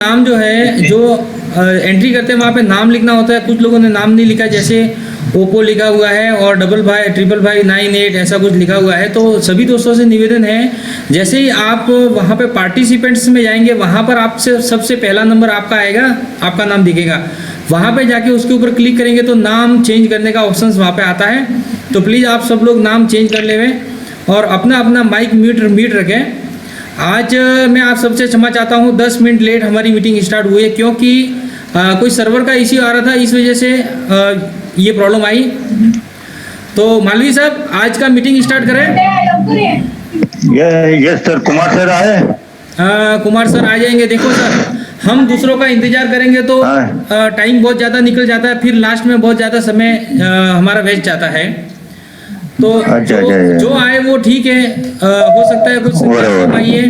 नाम जो है जो एंट्री करते हैं वहाँ पे नाम लिखना होता है। कुछ लोगों ने नाम नहीं लिखा, जैसे ओप्पो लिखा हुआ है और 555 ऐसा कुछ लिखा हुआ है। तो सभी दोस्तों से निवेदन है, जैसे ही आप वहाँ पे पार्टिसिपेंट्स में जाएंगे वहाँ पर आपसे सबसे पहला नंबर आपका आएगा, आपका नाम दिखेगा। वहाँ पे जाके उसके ऊपर क्लिक करेंगे तो नाम चेंज करने का ऑप्शन वहाँ पे आता है। तो प्लीज़ आप सब लोग नाम चेंज कर लेवे और अपना अपना माइक म्यूट रखें। आज मैं आप सबसे क्षमा चाहता हूँ, 10 मिनट लेट हमारी मीटिंग स्टार्ट हुई है, क्योंकि कोई सर्वर का इश्यू आ रहा था, इस वजह से ये प्रॉब्लम आई। तो मालवी साहब आज का मीटिंग स्टार्ट करें। यस सर, कुमार सर आए। कुमार सर आ जाएंगे। देखो सर, हम दूसरों का इंतजार करेंगे तो टाइम बहुत ज़्यादा निकल जाता है, फिर लास्ट में बहुत ज़्यादा समय हमारा वेस्ट जाता है। तो जो आए वो ठीक है, हो सकता है कुछ आइए।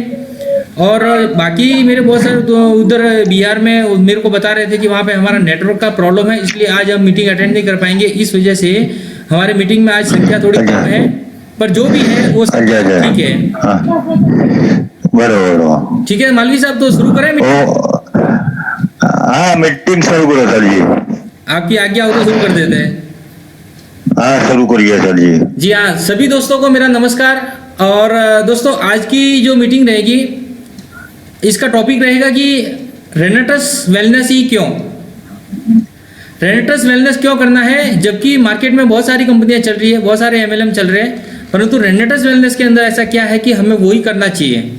और बाकी मेरे बहुत सारे उधर बिहार में मेरे को बता रहे थे कि वहाँ पे हमारा नेटवर्क का प्रॉब्लम है, इसलिए आज हम मीटिंग अटेंड नहीं कर पाएंगे। इस वजह से हमारे मीटिंग में आज संख्या थोड़ी कम है, पर जो भी है वो ठीक है। बरोबर, ठीक है मालवी साहब, तो शुरू करें मीटिंग। हाँ, मीटिंग शुरू करो सर जी। आपकी आज्ञा हो तो शुरू कर देते हैं। हाँ, शुरू करिए सर जी। जी हाँ, सभी दोस्तों को मेरा नमस्कार। और दोस्तों आज की जो मीटिंग रहेगी, इसका टॉपिक रहेगा कि रेनेटस वेलनेस ही क्यों, रेनेटस वेलनेस क्यों करना है, जबकि मार्केट में बहुत सारी कंपनियां चल रही है, बहुत सारे MLM चल रहे हैं, परंतु रेनेटस वेलनेस के अंदर ऐसा क्या है कि हमें वही करना चाहिए,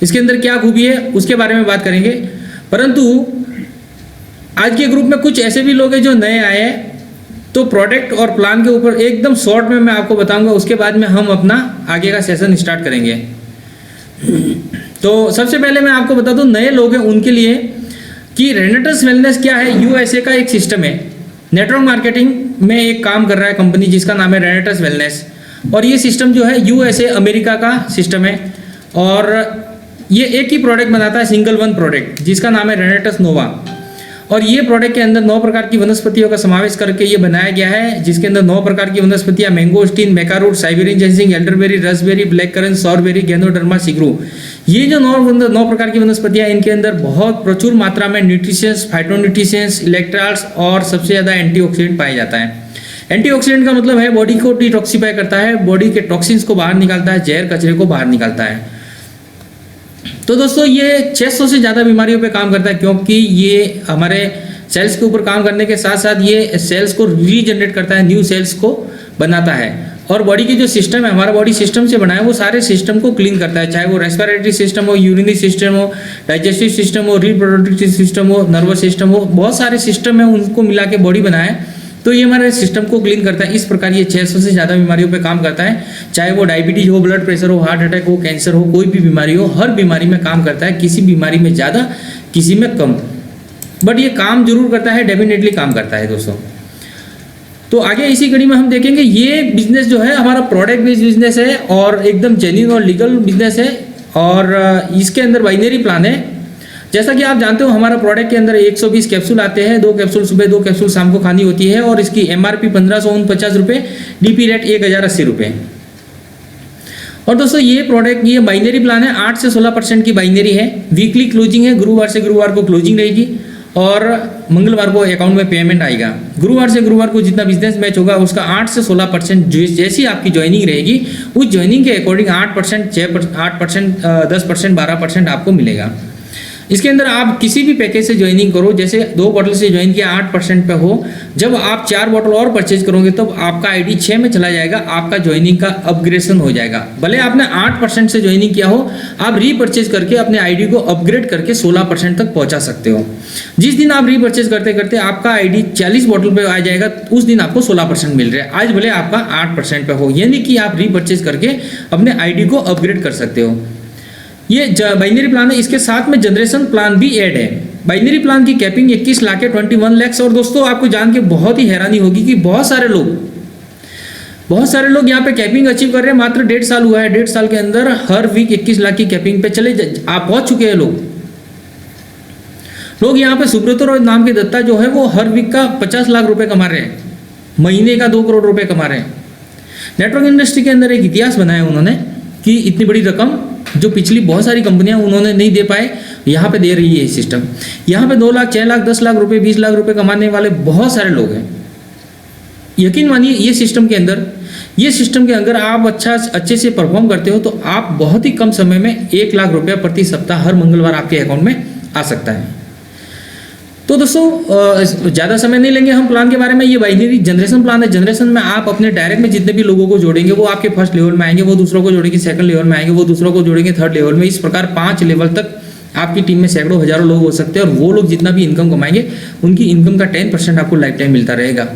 इसके अंदर क्या खूबी है उसके बारे में बात करेंगे। परंतु आज के ग्रुप में कुछ ऐसे भी लोग हैं जो नए आए हैं, तो प्रोडक्ट और प्लान के ऊपर एकदम शॉर्ट में मैं आपको बताऊंगा, उसके बाद में हम अपना आगे का सेशन स्टार्ट करेंगे। तो सबसे पहले मैं आपको बता दूं, नए लोग हैं उनके लिए कि रेनेटस वेलनेस क्या है। USA का एक सिस्टम है, नेटवर्क मार्केटिंग में एक काम कर रहा है कंपनी जिसका नाम है रेनेटस वेलनेस। और ये सिस्टम जो है USA अमेरिका का सिस्टम है, और ये एक ही प्रोडक्ट बनाता है, सिंगल वन प्रोडक्ट, जिसका नाम है रेनेटस नोवा। और ये प्रोडक्ट के अंदर 9 प्रकार की वनस्पतियों का समावेश करके ये बनाया गया है, जिसके अंदर 9 प्रकार की वनस्पतियां mangosteen, maca root, Siberian ginseng, elderberry, raspberry, black currant, सॉरबेरी, गैनोडर्मा, सिग्रू। ये जो 9 प्रकार की वनस्पतियां, इनके अंदर बहुत प्रचुर मात्रा में न्यूट्रिशंस, फाइटोन्यूट्रिशंस, इलेक्ट्रॉल्स और सबसे ज़्यादा एंटीऑक्सीडेंट पाया जाता है। एंटीऑक्सीडेंट का मतलब है बॉडी को डिटॉक्सिफाई करता है, बॉडी के टॉक्सिन्स को बाहर निकालता है, जहर कचरे को बाहर निकालता है। तो दोस्तों ये 600 से ज़्यादा बीमारियों पे काम करता है, क्योंकि ये हमारे सेल्स के ऊपर काम करने के साथ साथ ये सेल्स को रीजनरेट करता है, न्यू सेल्स को बनाता है। और बॉडी की जो सिस्टम है, हमारा बॉडी सिस्टम से बना है, वो सारे सिस्टम को क्लीन करता है, चाहे वो रेस्पिरेटरी सिस्टम हो, यूरिनरी सिस्टम हो, डाइजेस्टिव सिस्टम हो, रिप्रोडक्टिव सिस्टम हो, नर्वस सिस्टम हो, बहुत सारे सिस्टम है, उनको मिला के बॉडी बना है। तो ये हमारे सिस्टम को क्लीन करता है। इस प्रकार ये 600 से ज़्यादा बीमारियों पे काम करता है, चाहे वो डायबिटीज हो, ब्लड प्रेशर हो, हार्ट अटैक हो, कैंसर हो, कोई भी बीमारी हो, हर बीमारी में काम करता है, किसी बीमारी में ज़्यादा किसी में कम, बट ये काम जरूर करता है, डेफिनेटली काम करता है दोस्तों। तो आगे इसी कड़ी में हम देखेंगे, ये बिजनेस जो है हमारा प्रोडक्ट बेस्ड बिजनेस है और एकदम जेन्युइन और लीगल बिजनेस है, और इसके अंदर बाइनरी प्लान है। जैसा कि आप जानते हो, हमारा प्रोडक्ट के अंदर 120 कैप्सूल आते हैं, 2 कैप्सूल सुबह, 2 कैप्सूल शाम को खानी होती है, और इसकी MRP 1549 रुपये, DP रेट 1080 रुपये। और दोस्तों ये प्रोडक्ट, ये बाइनरी प्लान है, 8 से 16% की बाइनरी है, वीकली क्लोजिंग है, गुरुवार से गुरुवार को क्लोजिंग रहेगी और मंगलवार को अकाउंट में पेमेंट आएगा। गुरुवार से गुरुवार को जितना बिजनेस मैच होगा उसका 8 से 16% जैसी आपकी ज्वाइनिंग रहेगी, उस ज्वाइनिंग के अकॉर्डिंग 8%, 8%, 10%, 12% आपको मिलेगा। इसके अंदर आप किसी भी पैकेज से ज्वाइनिंग करो, जैसे 2 बॉटल से ज्वाइन किया 8% पे हो, जब आप 4 बॉटल और परचेज करोगे तो आपका ID 6 में चला जाएगा, आपका ज्वाइनिंग का अपग्रेडेशन हो जाएगा। भले आपने 8% से ज्वाइनिंग किया हो, आप रीपरचेज करके अपने ID को अपग्रेड करके 16% तक पहुंचा सकते हो। जिस दिन आप रीपरचेज करते करते आपका ID 40 बॉटल पे आ जाएगा, उस दिन आपको 16% मिल रहा है। आज भले आपका 8% पे हो, यानी कि आप रीपरचेज करके अपने ID को अपग्रेड कर सकते हो। ये बाइनरी प्लान है, इसके साथ में जनरेशन प्लान भी ऐड है। बाइनरी प्लान की कैपिंग 21 लाख है, 21 लाख। और दोस्तों आपको जान के बहुत ही हैरानी होगी कि बहुत सारे लोग यहाँ पे कैपिंग अचीव कर रहे हैं। मात्र 1.5 साल हुआ है, 1.5 साल के अंदर हर वीक 21 लाख की कैपिंग पे आप पहुंच चुके हैं। लोग यहाँ पे सुब्रत रॉय नाम के दत्ता जो है वो हर वीक का 50 लाख रुपए कमा रहे हैं, महीने का 2 करोड़ रुपए कमा रहे हैं। नेटवर्क इंडस्ट्री के अंदर एक इतिहास बनाया उन्होंने कि इतनी बड़ी रकम जो पिछली बहुत सारी कंपनियां उन्होंने नहीं दे पाए, यहाँ पे दे रही है ये सिस्टम। यहाँ पे 2 लाख, 6 लाख, 10 लाख रुपए, 20 लाख रुपए कमाने वाले बहुत सारे लोग हैं। यकीन मानिए ये सिस्टम के अंदर आप अच्छे से परफॉर्म करते हो तो आप बहुत ही कम समय में 1 लाख रुपया प्रति सप्ताह हर मंगलवार आपके अकाउंट में आ सकता है। तो दोस्तों ज़्यादा समय नहीं लेंगे हम प्लान के बारे में। ये बाइनरी जनरेशन प्लान है। जनरेशन में आप अपने डायरेक्ट में जितने भी लोगों को जोड़ेंगे वो आपके फर्स्ट लेवल में आएंगे, वो दूसरों को जोड़ेंगे सेकंड लेवल में आएंगे, वो दूसरों को जोड़ेंगे थर्ड लेवल में। इस प्रकार 5 लेवल तक आपकी टीम में सैकड़ों हजारों लोग हो सकते हैं और वो लोग जितना भी इनकम कमाएंगे उनकी इनकम का 10% आपको लाइफ टाइम मिलता रहेगा।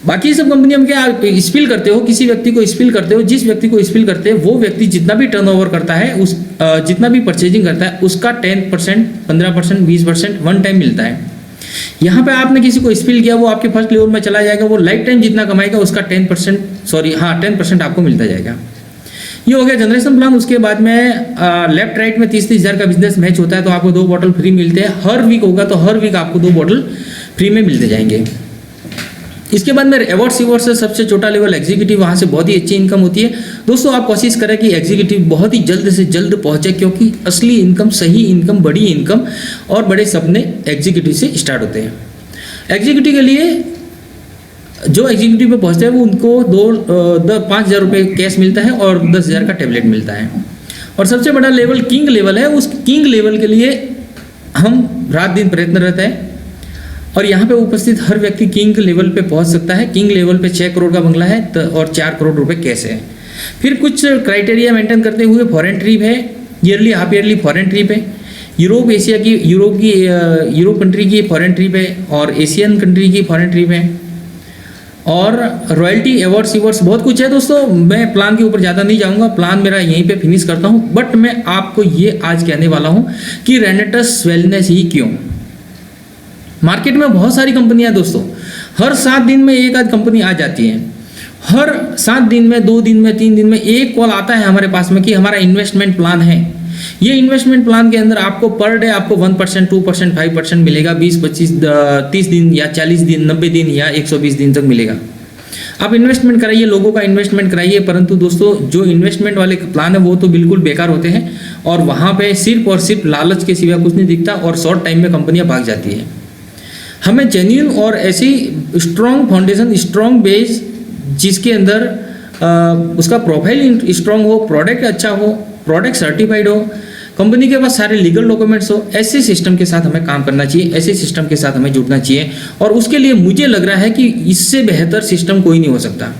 बाकी सब कंपनियां क्या आप स्पिल करते हो, किसी व्यक्ति को स्पिल करते हो, जिस व्यक्ति को स्पिल करते हैं वो व्यक्ति जितना भी टर्नओवर करता है उस जितना भी परचेजिंग करता है उसका 10%, 15%, 20% वन टाइम मिलता है। यहाँ पे आपने किसी को स्पिल किया, वो आपके फर्स्ट लेवल में चला जाएगा, वो लाइफ टाइम जितना कमाएगा उसका 10% आपको मिलता जाएगा। ये हो गया जनरेशन प्लान। उसके बाद में लेफ्ट राइट में 30-30 हज़ार का बिजनेस मैच होता है तो आपको 2 बॉटल फ्री मिलते हैं। हर वीक होगा तो हर वीक आपको 2 बॉटल फ्री में मिलते जाएंगे। इसके बाद में अवार्ड से सबसे छोटा लेवल एग्जीक्यूटिव, वहाँ से बहुत ही अच्छी इनकम होती है। दोस्तों आप कोशिश करें कि एग्जीक्यूटिव बहुत ही जल्द से जल्द पहुँचे, क्योंकि असली इनकम, सही इनकम, बड़ी इनकम और बड़े सपने एग्जीक्यूटिव से स्टार्ट होते हैं। एग्जीक्यूटिव के लिए जो एग्जीक्यूटिव पे पहुँचते हैं वो उनको 5,000 रुपये कैश मिलता है और 10,000 का टैबलेट मिलता है। और सबसे बड़ा लेवल किंग लेवल है। उस किंग लेवल के लिए हम रात दिन प्रयत्नरत है और यहाँ पे उपस्थित हर व्यक्ति किंग लेवल पे पहुँच सकता है। किंग लेवल पे 6 करोड़ का बंगला है और 4 करोड़ रुपए कैश है। फिर कुछ क्राइटेरिया मेंटेन करते हुए फॉरेन ट्रिप है, yearly half yearly foreign trip है, यूरोप कंट्री की फॉरेन ट्रिप है और एशियन कंट्री की फॉरेन ट्रिप है और रॉयल्टी अवार्ड्स बहुत कुछ है। दोस्तों मैं प्लान के ऊपर ज़्यादा नहीं जाऊँगा, प्लान मेरा यहीं पे फिनिश करता हूँ। बट मैं आपको ये आज कहने वाला हूँ कि रेनेटस वेलनेस ही क्यों। मार्केट में बहुत सारी कंपनियां दोस्तों, हर 7 दिन में एक आध कंपनी आ जाती है। हर 7 दिन में, 2 दिन में, 3 दिन में एक कॉल आता है हमारे पास में कि हमारा इन्वेस्टमेंट प्लान है। ये इन्वेस्टमेंट प्लान के अंदर आपको पर डे आपको 1%, 2%, 5% मिलेगा। 20, 25, 30 दिन या 40 दिन, 90 दिन या 120 दिन तक मिलेगा। आप इन्वेस्टमेंट कराइए, लोगों का इन्वेस्टमेंट कराइए, परंतु दोस्तों जो इन्वेस्टमेंट वाले प्लान है वो तो बिल्कुल बेकार होते हैं और वहाँ पे सिर्फ और सिर्फ लालच के सिवा कुछ नहीं दिखता और शॉर्ट टाइम में कंपनियाँ भाग जाती है। हमें जेन्युइन और ऐसी स्ट्रॉन्ग फाउंडेशन, स्ट्रॉन्ग बेस जिसके अंदर उसका प्रोफाइल स्ट्रॉन्ग हो, प्रोडक्ट अच्छा हो, प्रोडक्ट सर्टिफाइड हो, कंपनी के पास सारे लीगल डॉक्यूमेंट्स हो, ऐसे सिस्टम के साथ हमें काम करना चाहिए, ऐसे सिस्टम के साथ हमें जुड़ना चाहिए। और उसके लिए मुझे लग रहा है कि इससे बेहतर सिस्टम कोई नहीं हो सकता।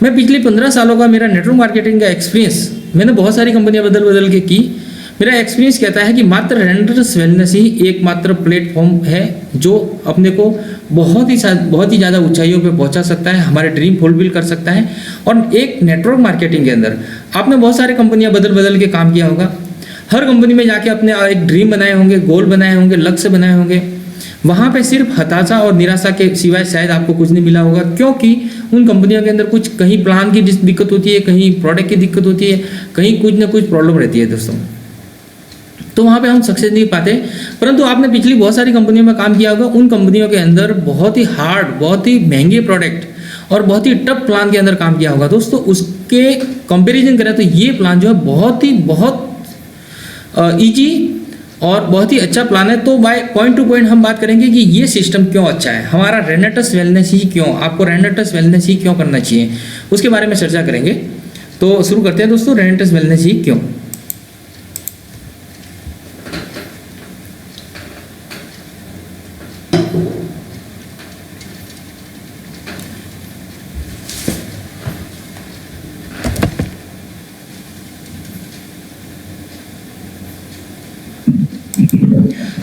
मैं पिछले 15 सालों का मेरा नेटवर्क मार्केटिंग का एक्सपीरियंस, मैंने बहुत सारी कंपनियां बदल के की। मेरा एक्सपीरियंस कहता है कि मात्र रेनेटस वेलनेस ही एकमात्र प्लेटफॉर्म है जो अपने को बहुत ही ज़्यादा ऊंचाइयों पे पहुंचा सकता है, हमारे ड्रीम फुलफिल कर सकता है। और एक नेटवर्क मार्केटिंग के अंदर आपने बहुत सारी कंपनियां बदल के काम किया होगा। हर कंपनी में जाके अपने एक ड्रीम बनाए होंगे, गोल बनाए होंगे, लक्ष्य बनाए होंगे। वहाँ पे सिर्फ हताशा और निराशा के सिवाय शायद आपको कुछ नहीं मिला होगा, क्योंकि उन कंपनियों के अंदर कुछ कहीं प्लान की दिक्कत होती है, कहीं प्रोडक्ट की दिक्कत होती है, कहीं कुछ ना कुछ प्रॉब्लम रहती है दोस्तों। तो वहाँ पे हम सक्सेस नहीं पाते। परंतु आपने पिछली बहुत सारी कंपनियों में काम किया होगा, उन कंपनियों के अंदर बहुत ही हार्ड, बहुत ही महंगे प्रोडक्ट और बहुत ही टफ प्लान के अंदर काम किया होगा दोस्तों। उसके कंपैरिजन करें तो ये प्लान जो है बहुत ईजी और बहुत ही अच्छा प्लान है। तो बाय पॉइंट टू पॉइंट हम बात करेंगे कि ये सिस्टम क्यों अच्छा है, हमारा रेनेटस वेलनेस ही क्यों, आपको रेनेटस वेलनेस ही क्यों करना चाहिए, उसके बारे में चर्चा करेंगे। तो शुरू करते हैं दोस्तों, रेनेटस वेलनेस ही क्यों।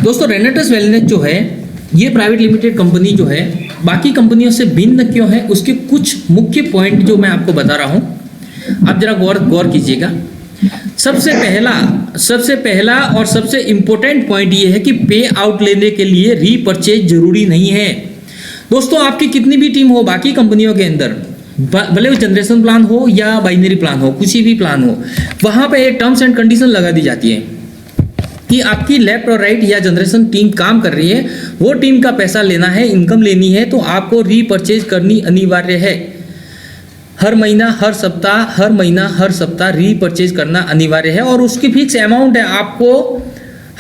दोस्तों रेनेटस वेलनेस जो है ये प्राइवेट लिमिटेड कंपनी जो है बाकी कंपनियों से भिन्न क्यों है, उसके कुछ मुख्य पॉइंट जो मैं आपको बता रहा हूं, आप जरा गौर कीजिएगा। सबसे पहला और सबसे इंपॉर्टेंट पॉइंट ये है कि पे आउट लेने के लिए रीपरचेज जरूरी नहीं है। दोस्तों आपकी कितनी भी टीम हो बाकी कंपनियों के अंदर, भले वो जनरेशन प्लान हो या बाइनरी प्लान हो, कुछ भी प्लान हो, वहां पे एक टर्म्स एंड कंडीशन लगा दी जाती है कि आपकी लेफ्ट और राइट या जनरेशन टीम काम कर रही है, वो टीम का पैसा लेना है, इनकम लेनी है, तो आपको रीपरचेज करनी अनिवार्य है। हर महीना हर सप्ताह रीपरचेज करना अनिवार्य है और उसकी फिक्स अमाउंट है। आपको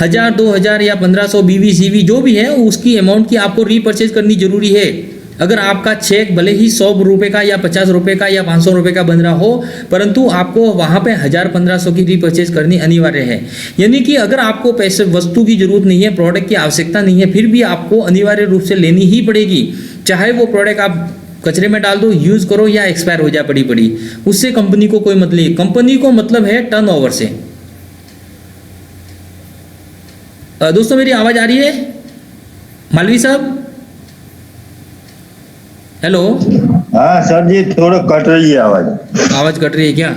1000, 2000 या 1500 बीवी सीवी जो भी है उसकी अमाउंट की आपको रीपरचेज करनी जरूरी है। अगर आपका चेक भले ही 100 रुपये का या 50 रुपये का या 500 रुपये का बन रहा हो, परंतु आपको वहाँ पे 1000, 1500 की रीपरचेज करनी अनिवार्य है। यानी कि अगर आपको पैसे वस्तु की जरूरत नहीं है, प्रोडक्ट की आवश्यकता नहीं है, फिर भी आपको अनिवार्य रूप से लेनी ही पड़ेगी। चाहे वो प्रोडक्ट आप कचरे में डाल दो, यूज़ करो या एक्सपायर हो जाए पड़ी, उससे कंपनी को कोई मतलब नहीं। कंपनी को मतलब है टर्नओवर से। दोस्तों मेरी आवाज़ आ रही है? मालवी साहब, हेलो। हाँ सर जी, थोड़ा कट रही है आवाज कट रही है क्या?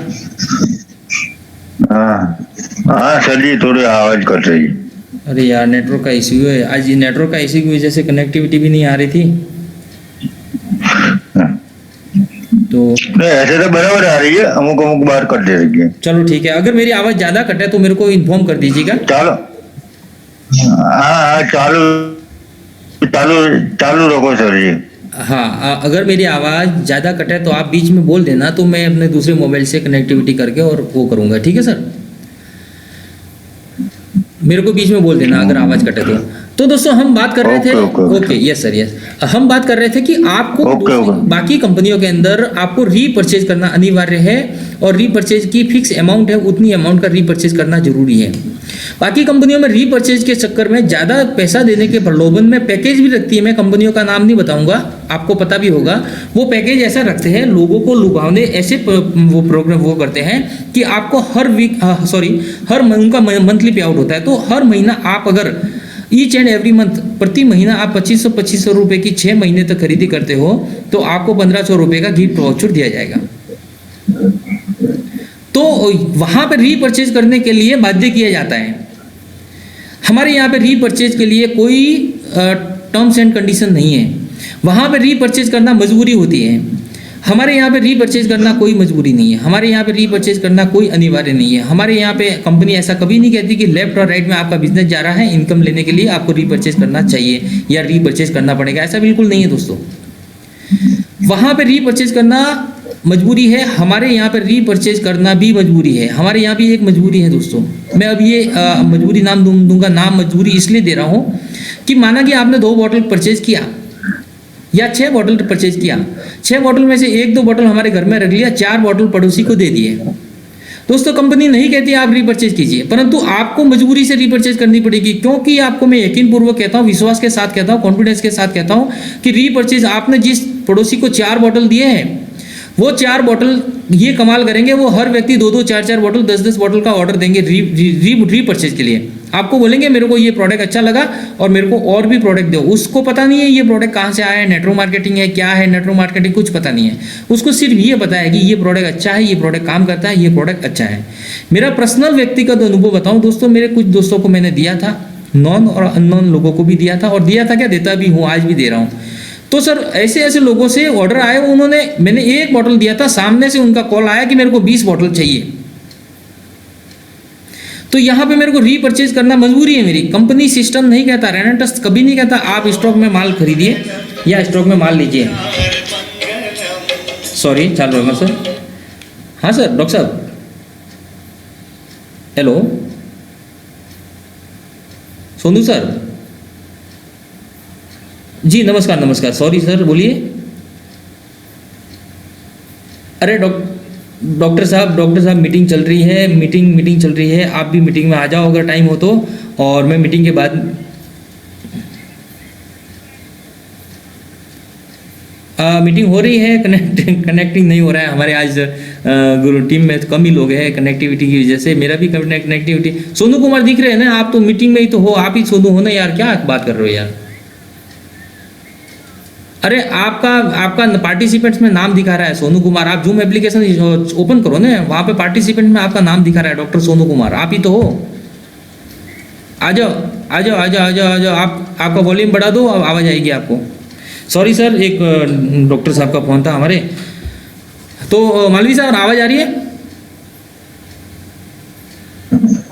हाँ सर जी, थोड़ी आवाज कट रही है। अरे यार, नेटवर्क का इश्यू है आज। नेटवर्क का इश्यू की वजह से कनेक्टिविटी भी नहीं आ रही थी। तो नहीं, ऐसे तो बराबर आ रही है, अमुक बार कट दे रही है। चलो ठीक है, अगर मेरी आवाज़ ज़्यादा कटे तो मेरे को इन्फॉर्म कर दीजिएगा। चलो, हाँ चालू रखो सर जी। हाँ, अगर मेरी आवाज़ ज़्यादा कटे तो आप बीच में बोल देना, तो मैं अपने दूसरे मोबाइल से कनेक्टिविटी करके और वो करूँगा। ठीक है सर, मेरे को बीच में बोल देना अगर आवाज़ कटे तो दोस्तों हम बात कर रहे थे। Okay, yes sir, yes. हम बात कर रहे थे कि आपको बाकी कंपनियों के अंदर आपको रीपरचेज करना अनिवार्य है और रीपरचेज की फिक्स अमाउंट है, उतनी अमाउंट का रीपरचेज करना जरूरी है। बाकी कंपनियों में रीपरचेज के चक्कर में ज़्यादा पैसा देने के प्रलोभन में पैकेज भी रखती है। मैं कंपनियों का नाम नहीं बताऊंगा, आपको पता भी होगा। वो पैकेज ऐसा रखते हैं, लोगों को लुभावने ऐसे वो प्रोग्राम वो करते हैं कि आपको हर उनका मंथली पे आउट होता है। तो हर महीना आप अगर ईच एंड एवरी मंथ प्रति महीना आप 2500 रुपये की 6 महीने तक खरीदी करते हो तो आपको 1500 रुपये का गिफ्ट वाउचर दिया जाएगा। तो वहाँ पर रीपरचेज करने के लिए बाध्य किया जाता है। हमारे यहाँ पे रीपरचेज के लिए कोई टर्म्स एंड कंडीशन नहीं है। वहाँ पे रीपरचेज करना मजबूरी होती है। हमारे यहाँ पे रीपरचेज करना कोई मजबूरी नहीं है। हमारे यहाँ पे रीपरचेज करना कोई अनिवार्य नहीं है। हमारे यहाँ पे कंपनी ऐसा कभी नहीं कहती कि लेफ्ट और राइट में आपका बिजनेस जा रहा है, इनकम लेने के लिए आपको रीपरचेज करना चाहिए या रीपरचेज करना पड़ेगा। ऐसा बिल्कुल नहीं है दोस्तों। वहाँ पे रीपरचेज करना मजबूरी है, हमारे यहाँ पर रीपरचेज करना भी मजबूरी है। हमारे यहाँ भी एक मजबूरी है दोस्तों। मैं अब ये मजबूरी नाम दूंगा। नाम मजबूरी इसलिए दे रहा हूँ कि माना कि आपने 2 बॉटल परचेज किया या 6 बॉटल परचेज किया। 6 बॉटल में से 1-2 बॉटल हमारे घर में रख लिया, 4 बॉटल पड़ोसी को दे दिए। दोस्तों कंपनी नहीं कहती आप रीपरचेज कीजिए, परंतु आपको मजबूरी से रीपरचेज करनी पड़ेगी। क्योंकि आपको मैं यकीन पूर्वक कहता हूँ, विश्वास के साथ कहता हूँ, कॉन्फिडेंस के साथ कहता हूँ कि रीपरचेज आपने जिस पड़ोसी को 4 बॉटल दिए हैं, वो 4 बॉटल ये कमाल करेंगे, वो हर व्यक्ति 2-2, 4-4 बॉटल, 10-10 बॉटल का ऑर्डर देंगे रीपरचेज के लिए। आपको बोलेंगे मेरे को ये प्रोडक्ट अच्छा लगा और मेरे को और भी प्रोडक्ट दो। उसको पता नहीं है ये प्रोडक्ट कहाँ से आया है, नेटवर्क मार्केटिंग है, क्या है नेटवर्क मार्केटिंग, कुछ पता नहीं है। उसको सिर्फ ये पता है कि ये प्रोडक्ट अच्छा है, ये प्रोडक्ट काम करता है, ये प्रोडक्ट अच्छा है। मेरा पर्सनल व्यक्तिगत अनुभव बताऊँ दोस्तों, मेरे कुछ दोस्तों को मैंने दिया था, नॉन और अननोन लोगों को भी दिया था, और दिया था क्या, देता भी हूँ, आज भी दे रहा हूँ। तो सर ऐसे लोगों से ऑर्डर आए, मैंने 1 बॉटल दिया था, सामने से उनका कॉल आया कि मेरे को 20 बॉटल चाहिए। तो यहाँ पे मेरे को रीपरचेज करना मजबूरी है मेरी। कंपनी सिस्टम नहीं कहता, रेनेटस कभी नहीं कहता आप स्टॉक में माल खरीदिए या स्टॉक में माल लीजिए। सॉरी, चालू रहेगा सर। हाँ सर, डॉक्टर साहब, हेलो सोनू सर जी, नमस्कार। सॉरी सर, बोलिए। अरे डॉक्टर साहब मीटिंग चल रही है, मीटिंग चल रही है। आप भी मीटिंग में आ जाओ अगर टाइम हो तो, और मैं मीटिंग के बाद मीटिंग हो रही है। कनेक्टिंग नहीं हो रहा है हमारे आज गुरु टीम में, तो कम ही लोग हैं कनेक्टिविटी की वजह से। मेरा भी कनेक्टिविटी। सोनू कुमार दिख रहे हैं ना, आप तो मीटिंग में ही तो हो, आप ही सोनू हो ना यार, क्या बात कर रहे हो यार। अरे आपका पार्टिसिपेंट्स में नाम दिखा रहा है सोनू कुमार। आप जूम एप्लीकेशन ओपन करो ना, वहाँ पे पार्टिसिपेंट में आपका नाम दिखा रहा है डॉक्टर सोनू कुमार, आप ही तो हो। आ जाओ। आप आपका वॉल्यूम बढ़ा दो, अब आवाज़ आएगी आपको। सॉरी सर, एक डॉक्टर साहब का फ़ोन था हमारे। तो मालवी साहब, आवाज़ आ रही है?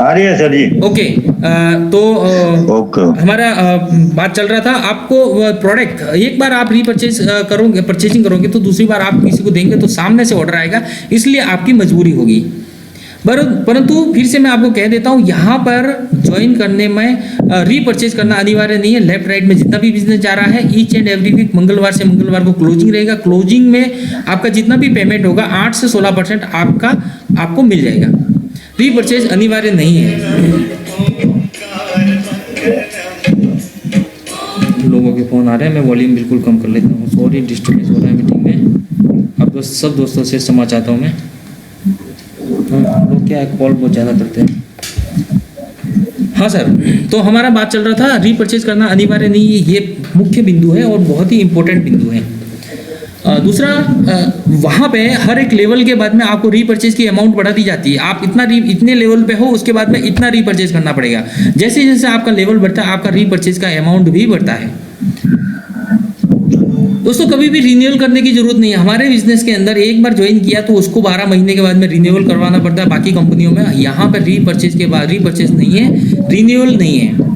आ रही है सर जी। ओके, तो ओके। हमारा बात चल रहा था, आपको प्रोडक्ट एक बार आप रीपरचेज करोगे, परचेजिंग करोगे तो दूसरी बार आप किसी को देंगे तो सामने से ऑर्डर आएगा, इसलिए आपकी मजबूरी होगी। परंतु फिर से मैं आपको कह देता हूँ, यहाँ पर ज्वाइन करने में रीपरचेज करना अनिवार्य नहीं है। लेफ्ट राइट में जितना भी बिजनेस जा रहा है, ईच एंड एवरी वीक मंगलवार से मंगलवार को क्लोजिंग रहेगा। क्लोजिंग में आपका जितना भी पेमेंट होगा 8 से 16% आपको मिल जाएगा। रीपरचेज अनिवार्य नहीं है। लोगों के फोन आ रहे हैं, मैं वॉल्यूम बिल्कुल कम कर लेता हूँ। सॉरी, डिस्टर्बेंस हो रहा है मीटिंग में। अब सब दोस्तों से क्षमा चाहता हूँ मैं। लोग क्या है, कॉल बहुत ज़्यादा करते हैं। हाँ सर, तो हमारा बात चल रहा था, रीपरचेज करना अनिवार्य नहीं है, ये मुख्य बिंदु है और बहुत ही इंपॉर्टेंट बिंदु है। दूसरा, वहाँ पे हर एक लेवल के बाद में आपको रीपरचेज की अमाउंट बढ़ा दी जाती है। आप इतने लेवल पे हो, उसके बाद में इतना रीपरचेज करना पड़ेगा। जैसे जैसे आपका लेवल बढ़ता है, आपका रीपरचेज का अमाउंट भी बढ़ता है। दोस्तों, कभी भी रिन्यूअल करने की जरूरत नहीं है। हमारे बिजनेस के अंदर एक बार ज्वाइन किया तो उसको 12 महीने के बाद में रिन्यूअल करवाना पड़ता है। बाकी कंपनियों में यहाँ पर रीपरचेज के बाद रीपरचेज नहीं है, रिन्यूअल नहीं है।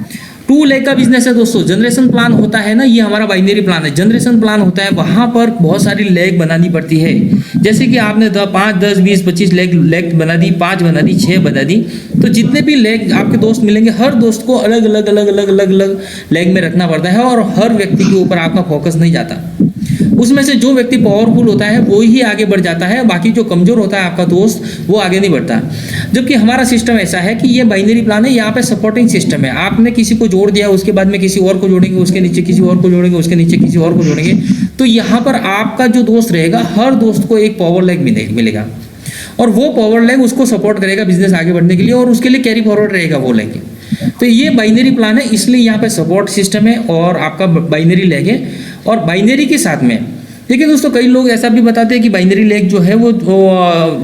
2 लेग का बिजनेस है दोस्तों। जनरेशन प्लान होता है ना, ये हमारा बाइनरी प्लान है। जनरेशन प्लान होता है, वहाँ पर बहुत सारी लेग बनानी पड़ती है। जैसे कि आपने 5, 10, 20, 25 लेग बना दी, 5 बना दी, 6 बना दी, तो जितने भी लेग आपके दोस्त मिलेंगे, हर दोस्त को अलग अलग लेग में रखना पड़ता है और हर व्यक्ति के ऊपर आपका फोकस नहीं जाता। उसमें से जो व्यक्ति पावरफुल होता है वो ही आगे बढ़ जाता है, बाकी जो कमजोर होता है आपका दोस्त, वो आगे नहीं बढ़ता। जबकि हमारा सिस्टम ऐसा है कि ये बाइनरी प्लान है, यहाँ पे सपोर्टिंग सिस्टम है। आपने किसी को जोड़ दिया, उसके बाद में किसी और को जोड़ेंगे, उसके नीचे किसी और को जोड़ेंगे, उसके नीचे किसी और को जोड़ेंगे, तो यहाँ पर आपका जो दोस्त रहेगा, हर दोस्त को एक पावर लेग मिलेगा और वो पावर लेग उसको सपोर्ट करेगा बिजनेस आगे बढ़ने के लिए और उसके लिए कैरी फॉरवर्ड रहेगा वो लेग। तो ये बाइनरी प्लान है, इसलिए यहाँ पे सपोर्ट सिस्टम है और आपका बाइनरी लेग है। और बाइनरी के साथ में देखिए दोस्तों, कई लोग ऐसा भी बताते हैं कि बाइनरी लेग जो है वो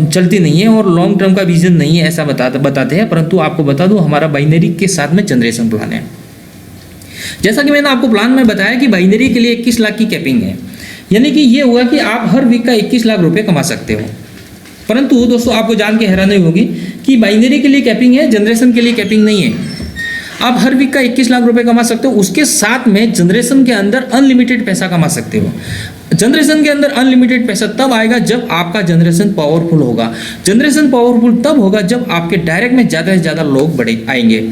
चलती नहीं है और लॉन्ग टर्म का विजन नहीं है, ऐसा बताते हैं। परंतु आपको बता दूं, हमारा बाइनरी के साथ में जनरेशन प्लान है। जैसा कि मैंने आपको प्लान में बताया कि बाइनरी के लिए 21 लाख की कैपिंग है, यानी कि ये हुआ कि आप हर वीक का 21 लाख रुपए कमा सकते हो। परंतु दोस्तों, आपको जान के हैरानी होगी कि बाइनरी के लिए कैपिंग है, जनरेशन के लिए कैपिंग नहीं है। आप हर वीक का 21 लाख रुपए कमा सकते हो, उसके साथ में जनरेशन के अंदर अनलिमिटेड पैसा कमा सकते हो। जनरेशन के अंदर अनलिमिटेड पैसा तब आएगा जब आपका जनरेशन पावरफुल होगा। जनरेशन पावरफुल तब होगा जब आपके डायरेक्ट में ज़्यादा से ज़्यादा लोग आएंगे।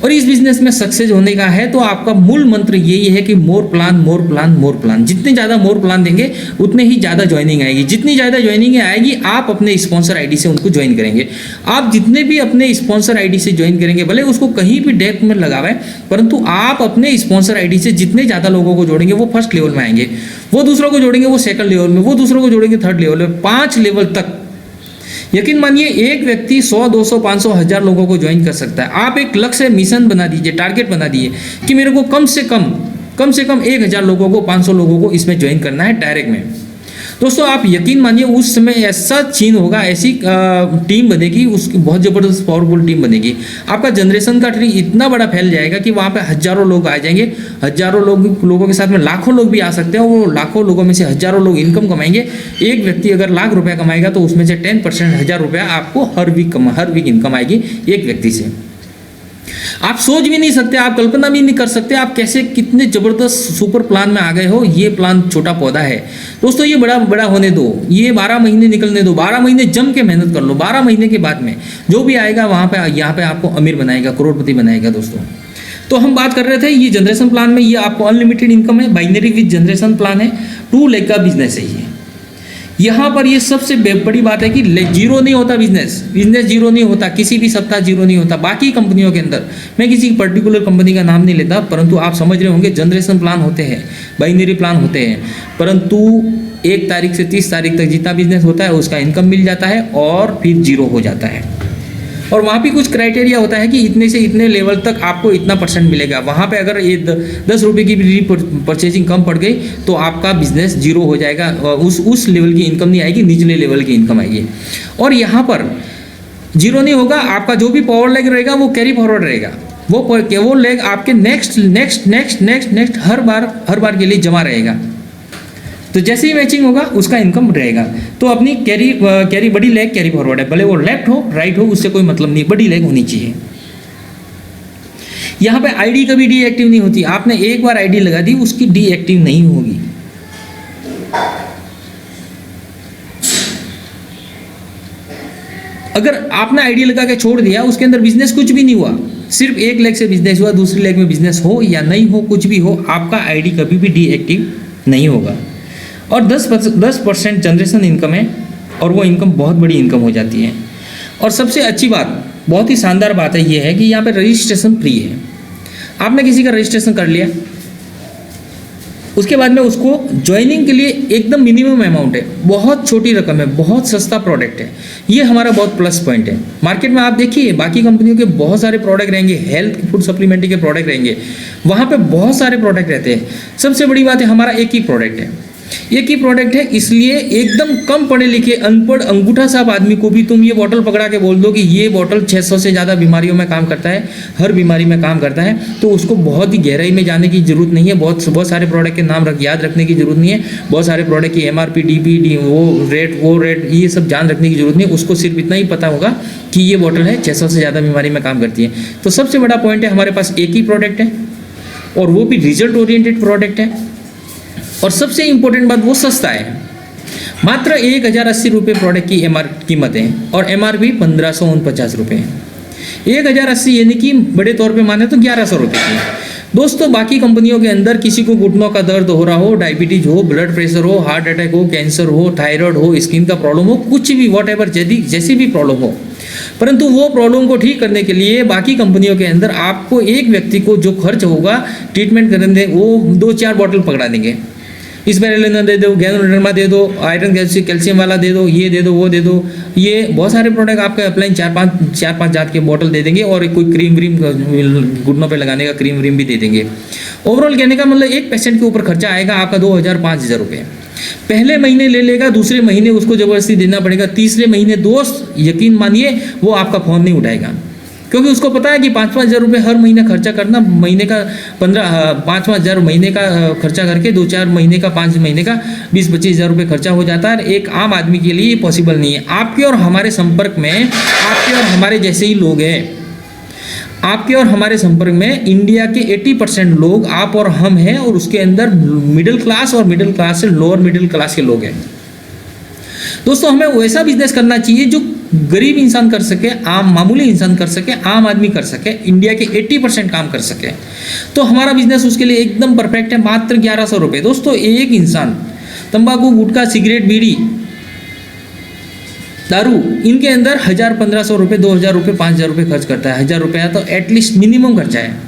और इस बिजनेस में सक्सेस होने का है तो आपका मूल मंत्र यही है कि मोर प्लान, मोर प्लान, मोर प्लान। जितने ज़्यादा मोर प्लान देंगे उतने ही ज़्यादा ज्वाइनिंग आएगी। जितनी ज़्यादा ज्वाइनिंग आएगी, आप अपने स्पॉन्सर आईडी से उनको ज्वाइन करेंगे। आप जितने भी अपने स्पॉन्सर आईडी से ज्वाइन करेंगे, भले उसको कहीं भी डेप्थ में लगावे, परंतु आप अपने स्पॉन्सर आईडी से जितने ज़्यादा लोगों को जोड़ेंगे वो फर्स्ट लेवल में आएंगे, वो दूसरों को जोड़ेंगे वो सेकंड लेवल में, वो दूसरों को जोड़ेंगे थर्ड लेवल में, 5 लेवल तक। यकीन मानिए, एक व्यक्ति 100, 200, 500, 1000 लोगों को ज्वाइन कर सकता है। आप एक लक्ष्य मिशन बना दीजिए, टारगेट बना दीजिए कि मेरे को कम से कम 1000 लोगों को, 500 लोगों को इसमें ज्वाइन करना है डायरेक्ट में। दोस्तों, आप यकीन मानिए उस समय ऐसा सीन होगा, ऐसी टीम बनेगी, उसकी बहुत ज़बरदस्त पावरफुल टीम बनेगी। आपका जनरेशन का ट्री इतना बड़ा फैल जाएगा कि वहाँ पे हजारों लोग आ जाएंगे। हजारों लोगों के साथ में लाखों लोग भी आ सकते हैं। वो लाखों लोगों में से हजारों लोग इनकम कमाएंगे। एक व्यक्ति अगर लाख रुपया कमाएगा तो उसमें से 10% 1000 रुपया आपको हर वीक इनकम आएगी एक व्यक्ति से। आप सोच भी नहीं सकते, आप कल्पना भी नहीं कर सकते आप कैसे कितने जबरदस्त सुपर प्लान में आ गए हो। ये प्लान छोटा पौधा है दोस्तों, ये बड़ा होने दो, ये 12 महीने निकलने दो, 12 महीने जम के मेहनत कर लो। 12 महीने के बाद में जो भी आएगा वहाँ पे, यहाँ पे आपको अमीर बनाएगा, करोड़पति बनाएगा दोस्तों। तो हम बात कर रहे थे ये जनरेशन प्लान में, ये आपको अनलिमिटेड इनकम है, बाइनरी विद जनरेशन प्लान है, 2 लेग का बिजनेस है ये। यहाँ पर ये सबसे बड़ी बात है कि जीरो नहीं होता बिजनेस जीरो नहीं होता, किसी भी सप्ताह जीरो नहीं होता। बाकी कंपनियों के अंदर, मैं किसी पर्टिकुलर कंपनी का नाम नहीं लेता, परंतु आप समझ रहे होंगे जनरेशन प्लान होते हैं, बाइनरी प्लान होते हैं, परंतु 1 तारीख से 30 तारीख तक जितना बिजनेस होता है उसका इनकम मिल जाता है और फिर जीरो हो जाता है। और वहाँ भी कुछ क्राइटेरिया होता है कि इतने से इतने लेवल तक आपको इतना % मिलेगा। वहाँ पे अगर ये 10 रुपये की भी परचेजिंग कम पड़ गई तो आपका बिजनेस जीरो हो जाएगा, उस लेवल की इनकम नहीं आएगी, निचले लेवल की इनकम आएगी। और यहाँ पर जीरो नहीं होगा, आपका जो भी पावर लेग रहेगा वो कैरी फॉरवर्ड रहेगा, वो लेग आपके नेक्स्ट हर बार के लिए जमा रहेगा। तो जैसे ही मैचिंग होगा उसका इनकम रहेगा। तो अपनी कैरी बड़ी लेग कैरी फॉरवर्ड है, भले वो लेफ्ट हो राइट हो उससे कोई मतलब नहीं, बड़ी लेग होनी चाहिए। यहाँ पे आईडी कभी डीएक्टिव नहीं होती। आपने एक बार आईडी लगा दी, उसकी डीएक्टिव नहीं होगी। अगर आपने आईडी लगा के छोड़ दिया, उसके अंदर बिजनेस कुछ भी नहीं हुआ, सिर्फ एक लेग से बिजनेस हुआ, दूसरी लेग में बिजनेस हो या नहीं हो, कुछ भी हो, आपका आईडी कभी भी डीएक्टिव नहीं होगा। और 10% जनरेशन इनकम है, और वो इनकम बहुत बड़ी इनकम हो जाती है। और सबसे अच्छी बात, बहुत ही शानदार बात है ये है कि यहाँ पे रजिस्ट्रेशन फ्री है। आपने किसी का रजिस्ट्रेशन कर लिया, उसके बाद में उसको ज्वाइनिंग के लिए एकदम मिनिमम अमाउंट है, बहुत छोटी रकम है, बहुत सस्ता प्रोडक्ट है। ये हमारा बहुत प्लस पॉइंट है। मार्केट में आप देखिए बाकी कंपनियों के बहुत सारे प्रोडक्ट रहेंगे, हेल्थ फूड सप्लीमेंट्री के प्रोडक्ट रहेंगे, वहाँ पे बहुत सारे प्रोडक्ट रहते हैं। सबसे बड़ी बात है हमारा एक ही प्रोडक्ट है, एक ही प्रोडक्ट है, इसलिए एकदम कम पढ़े लिखे अनपढ़ अंगूठा साफ आदमी को भी तुम ये बॉटल पकड़ा के बोल दो कि ये बॉटल 600 से ज़्यादा बीमारियों में काम करता है, हर बीमारी में काम करता है, तो उसको बहुत ही गहराई में जाने की जरूरत नहीं है, बहुत सारे प्रोडक्ट के नाम याद रखने की जरूरत नहीं है, बहुत सारे प्रोडक्ट की MRP DP वो रेट ये सब जान रखने की जरूरत नहीं है। उसको सिर्फ इतना ही पता होगा कि ये बॉटल है 600 से ज़्यादा बीमारी में काम करती है। तो सबसे बड़ा पॉइंट है, हमारे पास एक ही प्रोडक्ट है और वो भी रिजल्ट ओरिएंटेड प्रोडक्ट है। और सबसे इंपॉर्टेंट बात, वो सस्ता है, मात्र 1080 रुपये प्रोडक्ट की कीमत है और MRP 1549 रुपये है। 1080 यानी कि बड़े तौर पे माने तो 1100 रुपये की। दोस्तों बाकी कंपनियों के अंदर किसी को घुटनों का दर्द हो रहा हो, डायबिटीज हो, ब्लड प्रेशर हो, हार्ट अटैक हो, कैंसर हो, थायराइड हो, स्किन का प्रॉब्लम हो, कुछ भी वॉट एवर जैसी भी प्रॉब्लम हो, परंतु वो प्रॉब्लम को ठीक करने के लिए बाकी कंपनियों के अंदर आपको एक व्यक्ति को जो खर्च होगा ट्रीटमेंट करने, वो 2-4 बॉटल पकड़ा देंगे। स्पेरुलिना दे दो, गैनोडर्मा दे दो, आयरन कैल्शियम वाला दे दो, ये दे दो, वो दे दो, ये बहुत सारे प्रोडक्ट आपके अपलाइन 4-5 जात के बॉटल दे देंगे और कोई क्रीम घुटनों पे लगाने का क्रीम भी दे देंगे। ओवरऑल कहने का मतलब एक पेशेंट के ऊपर खर्चा आएगा आपका 2000-5000 रुपये। पहले महीने ले लेगा, दूसरे महीने उसको जबरदस्ती देना पड़ेगा, तीसरे महीने दोस्त यकीन मानिए वो आपका फ़ोन नहीं उठाएगा, क्योंकि उसको पता है कि 5-5 हज़ार रुपये हर महीने खर्चा करना, महीने का 5-5 हज़ार महीने का खर्चा करके 2-4 महीने का 5 महीने का 20-25 हज़ार रुपये खर्चा हो जाता है। एक आम आदमी के लिए पॉसिबल नहीं है। आपके और हमारे संपर्क में, आपके और हमारे जैसे ही लोग हैं, आपके और हमारे संपर्क में इंडिया के 80% लोग आप और हम हैं, और उसके अंदर मिडिल क्लास और मिडिल क्लास से लोअर मिडिल क्लास के लोग हैं। दोस्तों हमें वैसा बिजनेस करना चाहिए जो गरीब इंसान कर सके, आम मामूली इंसान कर सके, आम आदमी कर सके, इंडिया के 80% काम कर सके। तो हमारा बिजनेस उसके लिए एकदम परफेक्ट है, मात्र 1100 रुपये। दोस्तों एक इंसान तंबाकू, गुटखा, सिगरेट, बीड़ी, दारू, इनके अंदर 1000-1500 रुपये, 2000 रुपये, 5000 रुपये खर्च करता है। 1000 रुपया तो एटलीस्ट मिनिमम खर्चा है।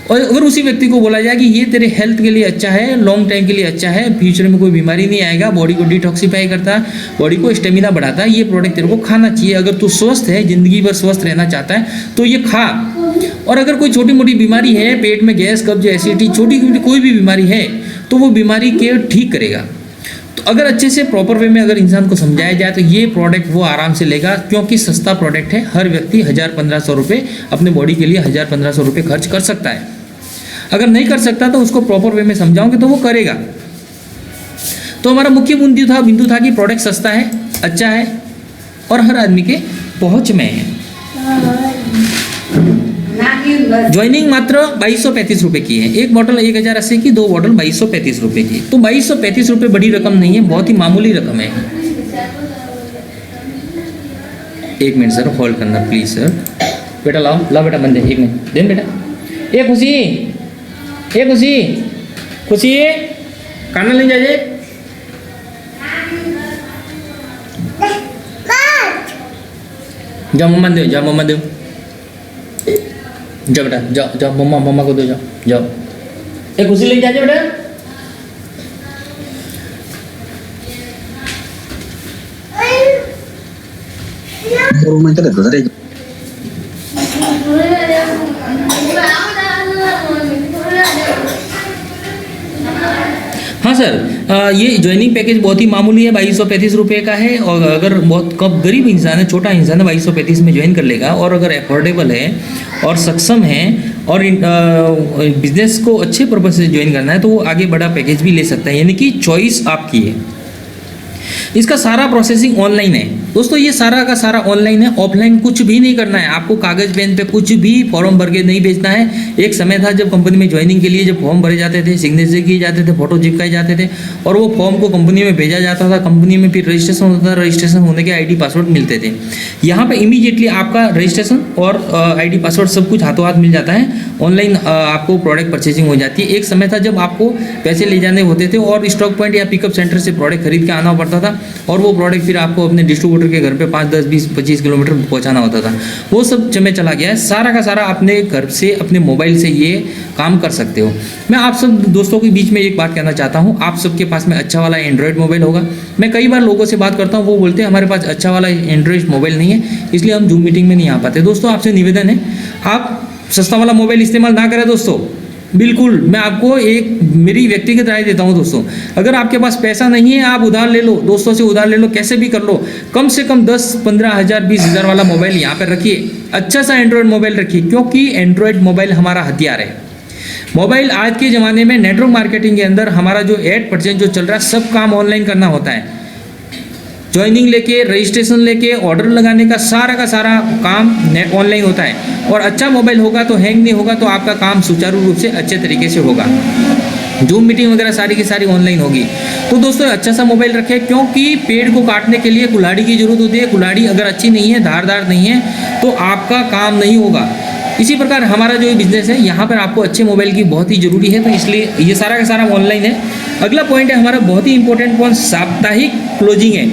और अगर उसी व्यक्ति को बोला जाए कि ये तेरे हेल्थ के लिए अच्छा है, लॉन्ग टाइम के लिए अच्छा है, फ्यूचर में कोई बीमारी नहीं आएगा, बॉडी को डिटॉक्सीफाई करता है, बॉडी को स्टेमिना बढ़ाता है, ये प्रोडक्ट तेरे को खाना चाहिए, अगर तू स्वस्थ है, जिंदगी भर स्वस्थ रहना चाहता है तो ये खा। और अगर कोई छोटी मोटी बीमारी है, पेट में गैस, कब्ज, एसिडिटी, छोटी कोई भी बीमारी है, तो वो बीमारी के ठीक करेगा। तो अगर अच्छे से प्रॉपर वे में अगर इंसान को समझाया जाए तो ये प्रोडक्ट वो आराम से लेगा, क्योंकि सस्ता प्रोडक्ट है। हर व्यक्ति 1000-1500 रुपये अपने बॉडी के लिए 1000-1500 रुपये खर्च कर सकता है। अगर नहीं कर सकता तो उसको प्रॉपर वे में समझाओगे तो वो करेगा। तो हमारा मुख्य बिंदु था कि प्रोडक्ट सस्ता है, अच्छा है और हर आदमी के पहुंच में है। ज्वाइनिंग मात्र 2235 रुपये की है। एक बॉटल 1080 की, 2 बॉटल 2235 रुपये की। तो 2235 रुपये बड़ी रकम नहीं है, बहुत ही मामूली रकम है। एक मिनट सर, होल्ड करना प्लीज सर। बेटा लाओ बेटा, बंदे 1 मिनट देन बेटा। ए खुशी खाना ले जाइए। जाओ मम्मा दो, जाओ बेटा, जाओ मम्मा को दो, जाओ। ए खुशी ले जाइए बेटा। हाँ सर, ये ज्वाइनिंग पैकेज बहुत ही मामूली है, 2235 रुपये का है। और अगर बहुत कम गरीब इंसान है, छोटा इंसान है, 2235 में ज्वाइन कर लेगा। और अगर अफोर्डेबल है और सक्षम है और बिजनेस को अच्छे पर्पज से ज्वाइन करना है तो वो आगे बड़ा पैकेज भी ले सकता है, यानी कि चॉइस आपकी है। इसका सारा प्रोसेसिंग ऑनलाइन है दोस्तों, ये सारा का सारा ऑनलाइन है। ऑफलाइन कुछ भी नहीं करना है आपको, कागज पेन पे कुछ भी फॉर्म भर के नहीं भेजना है। एक समय था जब कंपनी में ज्वाइनिंग के लिए जब फॉर्म भरे जाते थे, सिग्नेचर किए जाते थे, फोटो चिपकाए जाते थे और वो फॉर्म को कंपनी में भेजा जाता था। कंपनी में फिर रजिस्ट्रेशन होता था, रजिस्ट्रेशन होने के ID पासवर्ड मिलते थे। यहाँ पे इमीडिएटली आपका रजिस्ट्रेशन और ID पासवर्ड सब कुछ हाथों हाथ मिल जाता है। ऑनलाइन आपको प्रोडक्ट परचेजिंग हो जाती है। एक समय था जब आपको पैसे ले जाने होते थे और स्टॉक पॉइंट या पिकअप सेंटर से प्रोडक्ट खरीद के आना पड़ता था और वो प्रोडक्ट फिर आपको अपने डिस्ट्रीब्यूटर के घर पे 5, 10, 20, 25 किलोमीटर पहुंचाना होता था। वो सब समय चला गया है। सारा का सारा अपने घर से अपने मोबाइल से ये काम कर सकते हो। मैं आप सब दोस्तों के बीच में एक बात कहना चाहता हूँ, आप सबके पास में अच्छा वाला एंड्रॉयड मोबाइल होगा। मैं कई बार लोगों से बात करता हूँ, वो बोलते हैं हमारे पास अच्छा वाला एंड्रॉयड मोबाइल नहीं है, इसलिए हम जूम मीटिंग में नहीं आ पाते। दोस्तों आपसे निवेदन है, आप सस्ता वाला मोबाइल इस्तेमाल ना करें दोस्तों। बिल्कुल, मैं आपको एक मेरी व्यक्तिगत राय देता हूं दोस्तों। अगर आपके पास पैसा नहीं है, आप उधार ले लो, दोस्तों से उधार ले लो, कैसे भी कर लो। कम से कम 10-15 हज़ार 20 हज़ार वाला मोबाइल यहाँ पर रखिए, अच्छा सा एंड्रॉयड मोबाइल रखिए, क्योंकि एंड्रॉयड मोबाइल हमारा हथियार है। मोबाइल आज के ज़माने में नेटवर्क मार्केटिंग के अंदर हमारा जो 8% जो चल रहा है, सब काम ऑनलाइन करना होता है। ज्वाइनिंग लेके, रजिस्ट्रेशन लेके, ऑर्डर लगाने का सारा काम ऑनलाइन होता है। और अच्छा मोबाइल होगा तो हैंग नहीं होगा, तो आपका काम सुचारू रूप से अच्छे तरीके से होगा। जूम मीटिंग वगैरह सारी की सारी ऑनलाइन होगी। तो दोस्तों अच्छा सा मोबाइल रखें, क्योंकि पेड़ को काटने के लिए कुल्हाड़ी की जरूरत होती है। कुल्हाड़ी अगर अच्छी नहीं है, धारदार नहीं है, तो आपका काम नहीं होगा। इसी प्रकार हमारा जो बिजनेस है, यहाँ पर आपको अच्छे मोबाइल की बहुत ही ज़रूरी है, तो इसलिए ये सारा का सारा ऑनलाइन है। अगला पॉइंट है हमारा बहुत ही इंपॉर्टेंट पॉइंट, साप्ताहिक क्लोजिंग है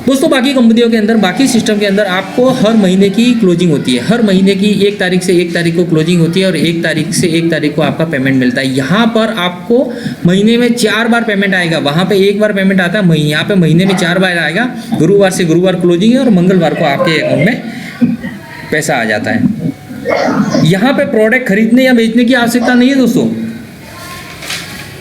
दोस्तों। बाकी कंपनियों के अंदर, बाकी सिस्टम के अंदर आपको हर महीने की क्लोजिंग होती है। हर महीने की 1 तारीख से 1 तारीख को क्लोजिंग होती है और 1 तारीख से 1 तारीख को आपका पेमेंट मिलता है। यहाँ पर आपको महीने में 4 बार पेमेंट आएगा, वहाँ पे 1 बार पेमेंट आता है। यहाँ पे महीने में 4 बार आएगा। गुरुवार से गुरुवार क्लोजिंग है और मंगलवार को आपके अकाउंट में पैसा आ जाता है। यहाँ पे प्रोडक्ट खरीदने या बेचने की आवश्यकता नहीं है दोस्तों,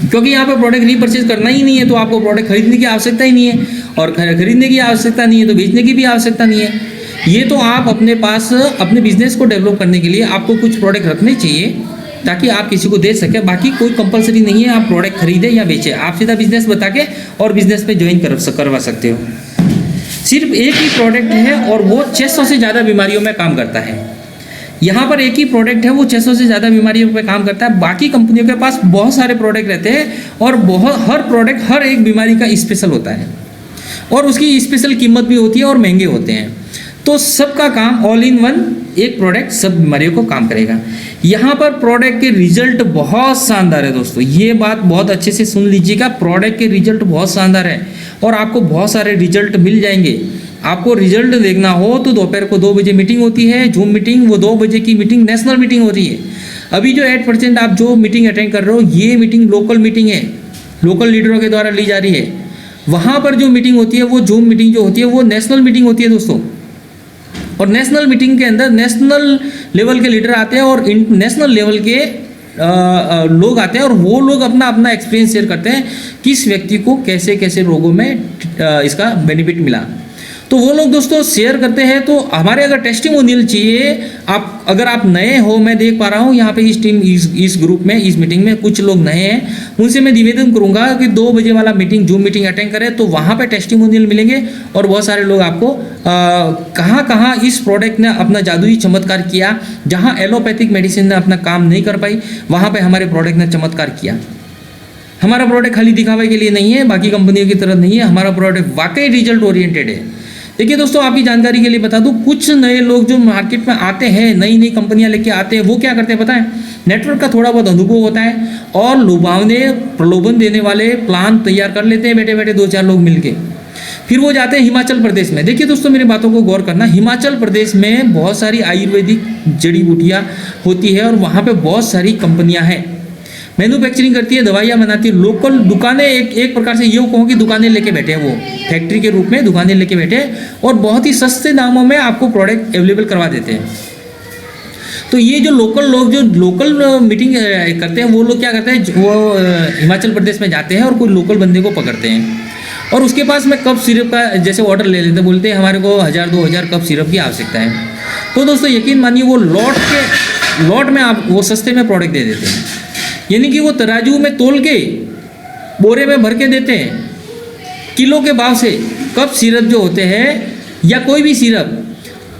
क्योंकि यहाँ पे प्रोडक्ट रीपरचेज करना ही नहीं है, तो आपको प्रोडक्ट खरीदने की आवश्यकता ही नहीं है। और खरीदने की आवश्यकता नहीं है तो बेचने की भी आवश्यकता नहीं है। ये तो आप अपने पास अपने बिजनेस को डेवलप करने के लिए आपको कुछ प्रोडक्ट रखने चाहिए, ताकि आप किसी को दे सके। बाकी कोई कंपलसरी नहीं है आप प्रोडक्ट खरीदें या बेचें, आप सीधा बिजनेस बता के और बिजनेस में ज्वाइन करवा सकते हो। सिर्फ एक ही प्रोडक्ट है और वो 600 से ज़्यादा बीमारियों में काम करता है। यहाँ पर एक ही प्रोडक्ट है, वो 600 से ज़्यादा बीमारियों पे काम करता है। बाकी कंपनियों के पास बहुत सारे प्रोडक्ट रहते हैं और हर प्रोडक्ट हर एक बीमारी का स्पेशल होता है और उसकी स्पेशल कीमत भी होती है और महंगे होते हैं। तो सबका काम ऑल इन वन, एक प्रोडक्ट सब बीमारियों को काम करेगा। यहाँ पर प्रोडक्ट के रिजल्ट बहुत शानदार है दोस्तों, ये बात बहुत अच्छे से सुन लीजिएगा। प्रोडक्ट के रिजल्ट बहुत शानदार है और आपको बहुत सारे रिजल्ट मिल जाएंगे। आपको रिजल्ट देखना हो तो दोपहर को 2 बजे मीटिंग होती है, जूम मीटिंग। वो 2 बजे की मीटिंग नेशनल मीटिंग हो रही है। अभी जो 8% आप जो मीटिंग अटेंड कर रहे हो, ये मीटिंग लोकल मीटिंग है, लोकल लीडरों के द्वारा ली जा रही है। वहाँ पर जो मीटिंग होती है, वो जूम मीटिंग जो होती है, वो नेशनल मीटिंग होती है दोस्तों। और नेशनल मीटिंग के अंदर नेशनल लेवल के लीडर आते हैं और नेशनल लेवल के लोग आते हैं और वो लोग अपना अपना एक्सपीरियंस शेयर करते हैं, किस व्यक्ति को कैसे कैसे रोगों में इसका बेनिफिट मिला। तो वो लोग दोस्तों शेयर करते हैं। तो हमारे अगर टेस्टिमोनियल चाहिए, अगर आप नए हो, मैं देख पा रहा हूँ यहाँ पे इस टीम इस ग्रुप में, इस मीटिंग में कुछ लोग नए हैं, उनसे मैं निवेदन करूँगा कि 2 बजे वाला मीटिंग जूम मीटिंग अटेंड करें, तो वहाँ पे टेस्टिमोनियल मिलेंगे और बहुत सारे लोग आपको कहाँ इस प्रोडक्ट ने अपना जादुई चमत्कार किया। जहाँ एलोपैथिक मेडिसिन ने अपना काम नहीं कर पाई, वहाँ पर हमारे प्रोडक्ट ने चमत्कार किया। हमारा प्रोडक्ट खाली दिखावे के लिए नहीं है, बाकी कंपनियों की तरह नहीं है। हमारा प्रोडक्ट वाकई रिजल्ट ओरिएंटेड है। देखिए दोस्तों, आपकी जानकारी के लिए बता दूं, कुछ नए लोग जो मार्केट में आते हैं, नई नई कंपनियां लेके आते हैं, वो क्या करते हैं पता है? नेटवर्क का थोड़ा बहुत अनुभव होता है और प्रलोभन देने वाले प्लान तैयार कर लेते हैं बैठे बैठे 2-4 लोग मिलके। फिर वो जाते हैं हिमाचल प्रदेश में। देखिए दोस्तों, मेरी बातों को गौर करना। हिमाचल प्रदेश में बहुत सारी आयुर्वेदिक जड़ी बूटियाँ होती है और वहाँ पर बहुत सारी कंपनियाँ हैं, मैन्युफैक्चरिंग करती है, दवाइयाँ बनाती है। लोकल दुकानें एक प्रकार से ये कहूँ कि दुकानें लेके बैठे हैं, वो फैक्ट्री के रूप में दुकानें लेके बैठे हैं और बहुत ही सस्ते दामों में आपको प्रोडक्ट अवेलेबल करवा देते हैं। तो ये जो लोकल लोग जो लोकल मीटिंग करते हैं, वो लोग क्या करते हैं, वो हिमाचल प्रदेश में जाते हैं और कोई लोकल बंदे को पकड़ते हैं और उसके पास में कप सिरप का जैसे ऑर्डर ले लेते हैं। बोलते हैं हमारे को 1000-2000 कप सिरप की आवश्यकता है। तो दोस्तों यकीन मानिए, वो लॉट में आप वो सस्ते में प्रोडक्ट दे देते हैं, यानी कि वो तराजू में तोल के बोरे में भर के देते हैं किलो के भाव से कप सिरप जो होते हैं या कोई भी सिरप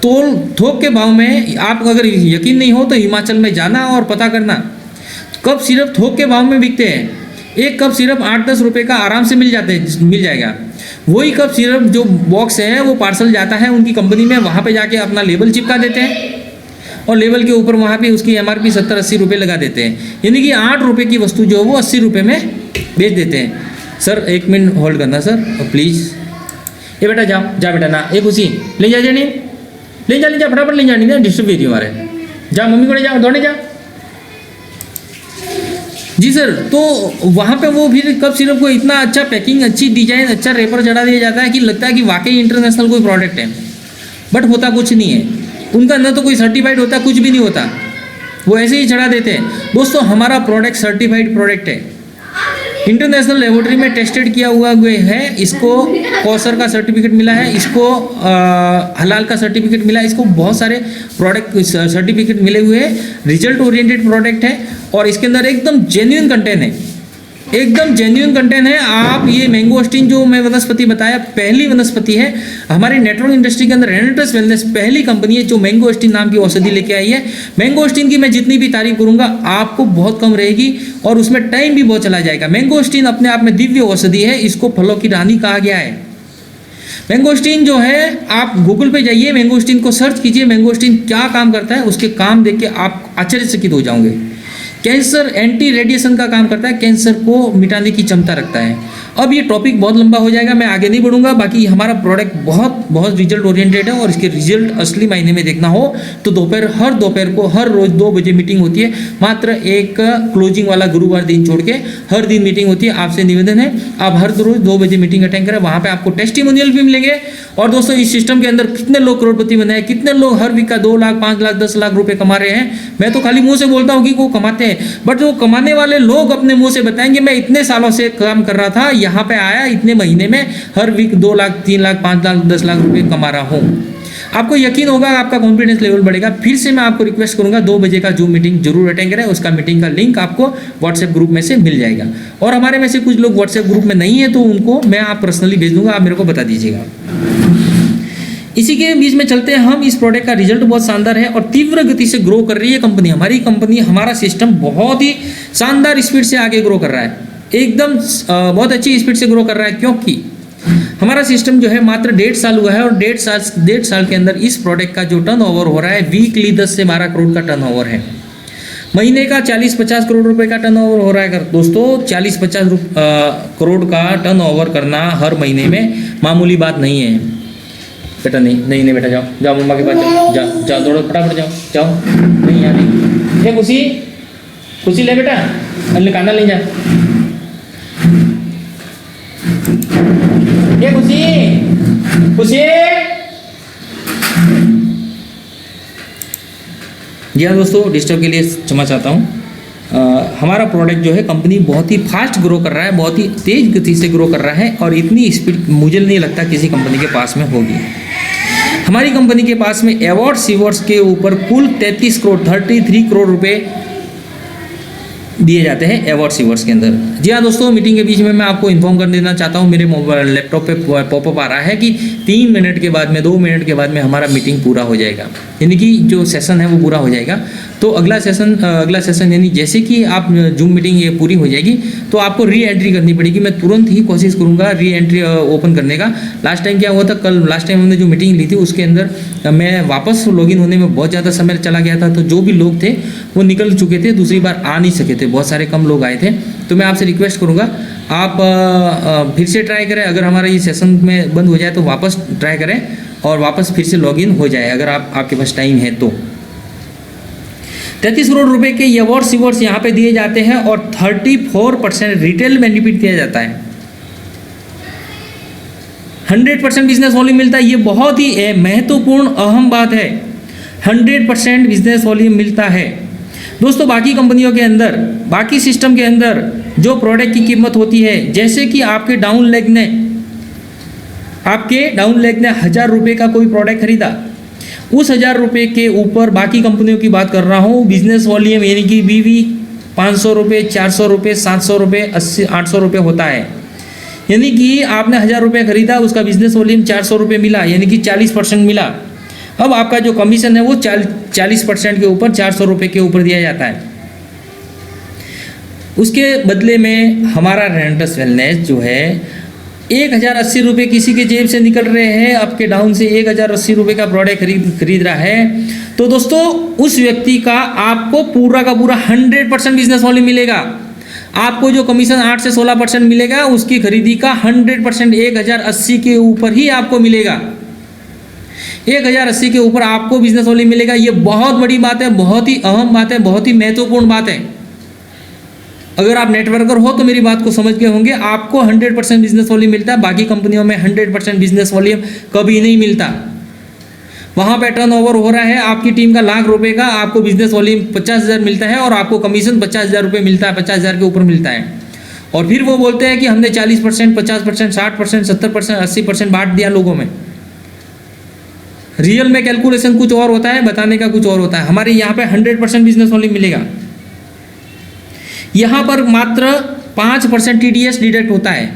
तोल थोक के भाव में, आप अगर यकीन नहीं हो तो हिमाचल में जाना और पता करना, कप सिरप थोक के भाव में बिकते हैं। एक कप सिरप 8-10 रुपये का आराम से मिल जाएगा। वही कप सिरप जो बॉक्स है वो पार्सल जाता है उनकी कंपनी में, वहाँ पे जाके अपना लेबल चिपका देते हैं और लेबल के ऊपर वहाँ पे उसकी MRP 70-80 रुपये लगा देते हैं, यानी कि 8 रुपये की वस्तु जो वो 80 रुपये में बेच देते हैं। सर 1 मिनट होल्ड करना सर प्लीज़। ये बेटा जाओ जा बेटा ना, एक उसी ले जा जानी, ले जा फटाफट ले जानी ना, डिस्टर्ब कीजिए हमारे। जा मम्मी को ले जाओ, दौड़े जा। जी सर, तो वहाँ पे वो फिर कप सिरप को इतना अच्छा पैकिंग, अच्छी डिजाइन, अच्छा रेपर चढ़ा दिया जाता है कि लगता है कि वाकई इंटरनेशनल कोई प्रोडक्ट है, बट होता कुछ नहीं है। उनका ना तो कोई सर्टिफाइड होता, कुछ भी नहीं होता, वो ऐसे ही चढ़ा देते हैं। दोस्तों हमारा प्रोडक्ट सर्टिफाइड प्रोडक्ट है, इंटरनेशनल लेबोरेटरी में टेस्टेड किया हुआ है, इसको कौसर का सर्टिफिकेट मिला है, इसको हलाल का सर्टिफिकेट मिला है, इसको बहुत सारे प्रोडक्ट सर्टिफिकेट मिले हुए हैं। रिजल्ट ओरिएंटेड प्रोडक्ट है और इसके अंदर एकदम जेन्युइन कंटेंट है, एकदम जेन्युइन कंटेंट है। आप ये मैंगोस्टीन जो मैं वनस्पति बताया, पहली वनस्पति है हमारी नेटवर्क इंडस्ट्री के अंदर। रेनेटस वेलनेस पहली कंपनी है जो मैंगोस्टीन नाम की औषधि लेके आई है। मैंगोस्टीन की मैं जितनी भी तारीफ करूंगा आपको बहुत कम रहेगी और उसमें टाइम भी बहुत चला जाएगा। मैंगोस्टीन अपने आप में दिव्य औषधि है, इसको फलों की रानी कहा गया है। मैंगोस्टीन जो है, आप गूगल पे जाइए, मैंगोस्टीन को सर्च कीजिए, मैंगोस्टीन क्या काम करता है, उसके काम देख के आप आश्चर्यचकित हो जाओगे। कैंसर एंटी रेडिएशन का काम करता है, कैंसर को मिटाने की क्षमता रखता है। अब ये टॉपिक बहुत लंबा हो जाएगा, मैं आगे नहीं बढ़ूंगा। बाकी हमारा प्रोडक्ट बहुत रिजल्ट ओरिएंटेड है और इसके रिजल्ट असली मायने में देखना हो तो हर दोपहर को हर रोज 2 बजे मीटिंग होती है, मात्र एक क्लोजिंग वाला गुरुवार दिन छोड़ के हर दिन मीटिंग होती है। आपसे निवेदन है आप हर रोज 2 बजे मीटिंग अटेंड करें, वहाँ पे आपको टेस्टिमोनियल भी मिलेंगे। और दोस्तों इस सिस्टम के अंदर कितने लोग करोड़पति बने हैं, कितने लोग हर वीक का 2 लाख 5 लाख 10 लाख रुपए कमा रहे हैं। मैं तो खाली मुंह से बोलता हूँ कि वो कमाते हैं, बट वो कमाने वाले लोग अपने मुंह से बताएंगे मैं इतने सालों से काम कर रहा था, यहाँ पे आया इतने महीने में हर वीक 2 लाख 3 लाख 5 लाख 10 लाख रुपए कमा रहा हूँ। आपको यकीन होगा, आपका कॉन्फिडेंस लेवल बढ़ेगा। फिर से मैं आपको रिक्वेस्ट करूंगा 2 बजे का जूम मीटिंग जरूर अटेंड करें, उसका मीटिंग का लिंक आपको व्हाट्सएप ग्रुप में से मिल जाएगा। और हमारे में से कुछ लोग व्हाट्सएप ग्रुप में नहीं है तो उनको मैं आप पर्सनली भेज दूंगा, आप मेरे को बता दीजिएगा। इसी के बीच में चलते हैं हम। इस प्रोडक्ट का रिजल्ट बहुत शानदार है और तीव्र गति से ग्रो कर रही है कंपनी। हमारी कंपनी, हमारा सिस्टम बहुत ही शानदार स्पीड से आगे ग्रो कर रहा है, एकदम बहुत अच्छी स्पीड से ग्रो कर रहा है, क्योंकि हमारा सिस्टम जो है मात्र 1.5 साल हुआ है और 1.5 साल के अंदर इस प्रोडक्ट का जो टर्नओवर हो रहा है वीकली 10 से 12 करोड़ का टर्नओवर है। महीने का 40-50 करोड़ रुपए का टर्नओवर हो रहा है। दोस्तों 40-50 करोड़ का टर्नओवर करना हर महीने में मामूली बात नहीं है। बेटा नहीं बेटा, जाओ मम्मा के पास जाओ दौड़ो फटाफट जाओ नहीं यहाँ नहीं। ये खुशी ले बेटा, अल्ले काना ले जा। ये खुशी जी हाँ दोस्तों, डिस्टर्ब के लिए क्षमा चाहता हूँ। हमारा प्रोडक्ट जो है कंपनी बहुत ही फास्ट ग्रो कर रहा है, बहुत ही तेज गति से ग्रो कर रहा है और इतनी स्पीड मुझे नहीं लगता किसी कंपनी के पास में होगी। हमारी कंपनी के पास में अवार्ड सीवर्ड्स के ऊपर कुल 33 करोड़ रुपए दिए जाते हैं अवार्ड सीवर्ड्स के अंदर। जी हाँ दोस्तों, मीटिंग के बीच में मैं आपको इन्फॉर्म कर देना चाहता हूँ, मेरे मोबाइल लैपटॉप पे पॉपअप आ रहा है कि 3 मिनट के बाद में 2 मिनट के बाद में हमारा मीटिंग पूरा हो जाएगा, यानी कि जो सेशन है वो पूरा हो जाएगा। तो अगला सेशन यानी जैसे कि आप जूम मीटिंग ये पूरी हो जाएगी तो आपको री एंट्री करनी पड़ेगी। मैं तुरंत ही कोशिश करूँगा री एंट्री ओपन करने का। लास्ट टाइम क्या हुआ था, लास्ट टाइम हमने जो मीटिंग ली थी उसके अंदर मैं वापस लॉगिन होने में बहुत ज़्यादा समय चला गया था, तो जो भी लोग थे वो निकल चुके थे, दूसरी बार आ नहीं सके थे, बहुत सारे कम लोग आए थे। तो मैं आपसे रिक्वेस्ट करूँगा आप फिर से ट्राई करें, अगर हमारा ये सेशन में बंद हो जाए तो वापस ट्राई करें और वापस फिर से लॉगिन हो जाए अगर आपके पास टाइम है तो। 33 करोड़ रुपए के ये अवार्ड सीवर्ड्स यहाँ पे दिए जाते हैं और 34% रिटेल बेनिफिट दिया जाता है। 100% बिजनेस वॉल्यूम मिलता है, ये बहुत ही महत्वपूर्ण अहम बात है। 100% बिजनेस वॉल्यूम मिलता है दोस्तों। बाकी कंपनियों के अंदर, बाकी सिस्टम के अंदर जो प्रोडक्ट की कीमत होती है, जैसे कि आपके डाउन लेग ने 1000 रुपये का कोई प्रोडक्ट खरीदा, उस 1000 रुपये के ऊपर बाकी कंपनियों की बात कर रहा हूँ, बिजनेस वॉल्यूम यानी कि बीवी 500 रुपये, 400 रुपये, 700 रुपये, 800 रुपये होता है। यानी कि आपने 1000 रुपये खरीदा, उसका बिजनेस वॉल्यूम 400 रुपये मिला, यानी कि 40% मिला। अब आपका जो कमीशन है वो 40% के ऊपर 400 रुपये के ऊपर दिया जाता है। उसके बदले में हमारा रेंटस वेलनेस जो है 1080 रुपये किसी के जेब से निकल रहे हैं, आपके डाउन से 1080 रुपये का प्रोडक्ट खरीद रहा है, तो दोस्तों उस व्यक्ति का आपको पूरा का पूरा 100% बिजनेस वॉल्यूम मिलेगा। आपको जो कमीशन 8 से 16% मिलेगा, उसकी खरीदी का 100% 1080 के ऊपर ही आपको मिलेगा। 1080 के ऊपर आपको बिजनेस वॉल्यूम मिलेगा। ये बहुत बड़ी बात है, बहुत ही अहम बात है, बहुत ही महत्वपूर्ण बात है। अगर आप नेटवर्कर हो तो मेरी बात को समझ गए होंगे। आपको 100% बिजनेस वॉल्यूम मिलता है, बाकी कंपनियों में 100% बिजनेस वॉल्यूम कभी नहीं मिलता। वहाँ पे टर्नओवर हो रहा है आपकी टीम का लाख रुपए का, आपको बिजनेस वॉल्यूम 50,000 मिलता है और आपको कमीशन 50,000 रुपये मिलता है, 50,000 के ऊपर मिलता है। और फिर वो बोलते हैं कि हमने 40%, 50%, 60%, 70%, 80% बांट दिया लोगों में। रियल में कैलकुलेशन कुछ और होता है, बताने का कुछ और होता है। हमारे यहाँ पे 100% बिजनेस वॉल्यूम मिलेगा। यहाँ पर मात्र 5% TDS डिडक्ट होता है,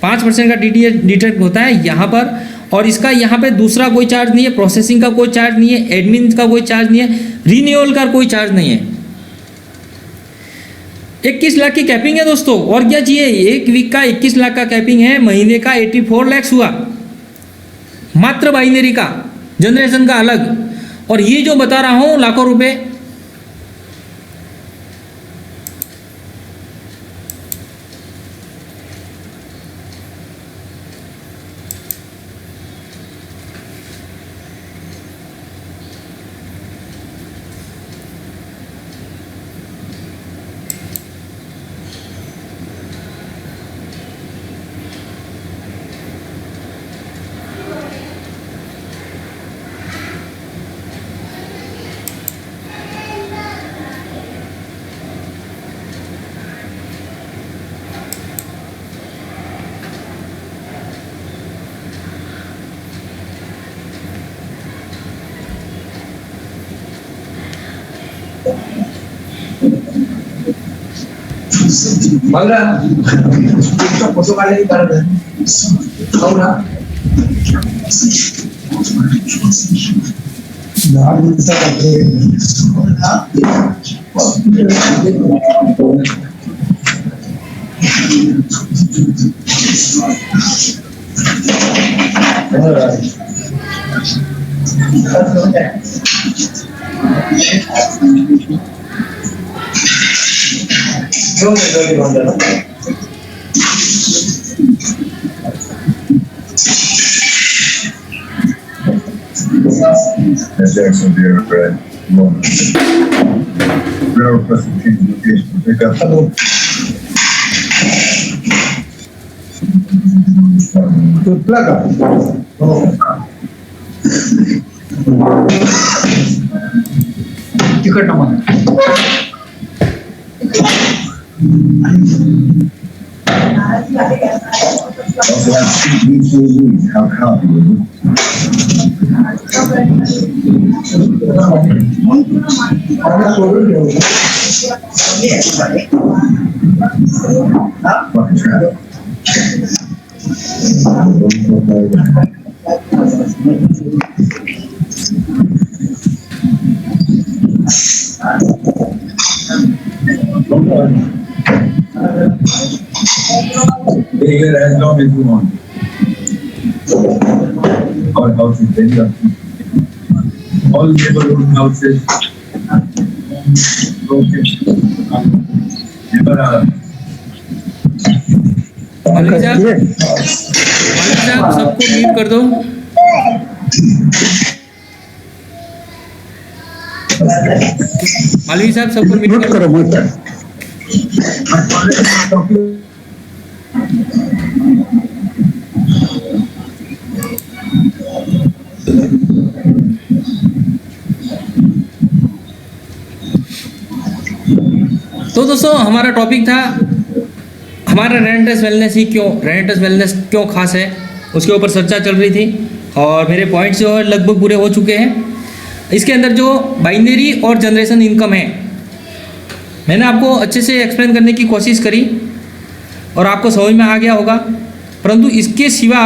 5% का TDS डिडक्ट होता है यहाँ पर। और इसका यहाँ पे दूसरा कोई चार्ज नहीं है, प्रोसेसिंग का कोई चार्ज नहीं है, एडमिन का कोई चार्ज नहीं है, रिन्यूअल का कोई चार्ज नहीं है। 21 लाख की कैपिंग है दोस्तों, और क्या चाहिए। एक वीक का 21 लाख का कैपिंग है, महीने का 84 लाख हुआ मात्र बाइनरी का, जनरेशन का अलग। और ये जो बता रहा हूँ लाखों रुपए, बघा फोटो काढले Jackson Deere Red. Rail request to change location to pick up. तुटला का तिकट number Also have 2 weeks to leave. How copy with it? Fucking traffic. Take it as long as you want. Our house is very up. All neighborhood houses. Okay. Never मालिक साहब सबको mute कर दो। मालवी साहब सबको म्यूट करो। तो दोस्तों हमारा टॉपिक था हमारा रेंटस वेलनेस ही क्यों, रेंटस वेलनेस क्यों खास है, उसके ऊपर चर्चा चल रही थी और मेरे पॉइंट्स जो है लगभग पूरे हो चुके हैं। इसके अंदर जो बाइनरी और जनरेशन इनकम है मैंने आपको अच्छे से एक्सप्लेन करने की कोशिश करी। और आपको समझ में आ गया होगा। परंतु इसके सिवा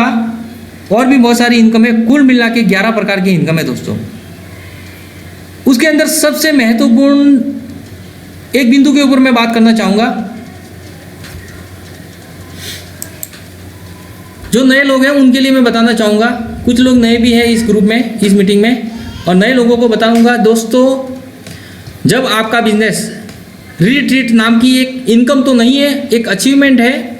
और भी बहुत सारी इनकम है, कुल मिला के 11 प्रकार की इनकम है दोस्तों। उसके अंदर सबसे महत्वपूर्ण एक बिंदु के ऊपर मैं बात करना चाहूँगा। जो नए लोग हैं उनके लिए मैं बताना चाहूँगा, कुछ लोग नए भी हैं इस ग्रुप में, इस मीटिंग में, और नए लोगों को बताऊँगा दोस्तों, जब आपका बिजनेस रीट्रीट नाम की एक इनकम तो नहीं है, एक अचीवमेंट है,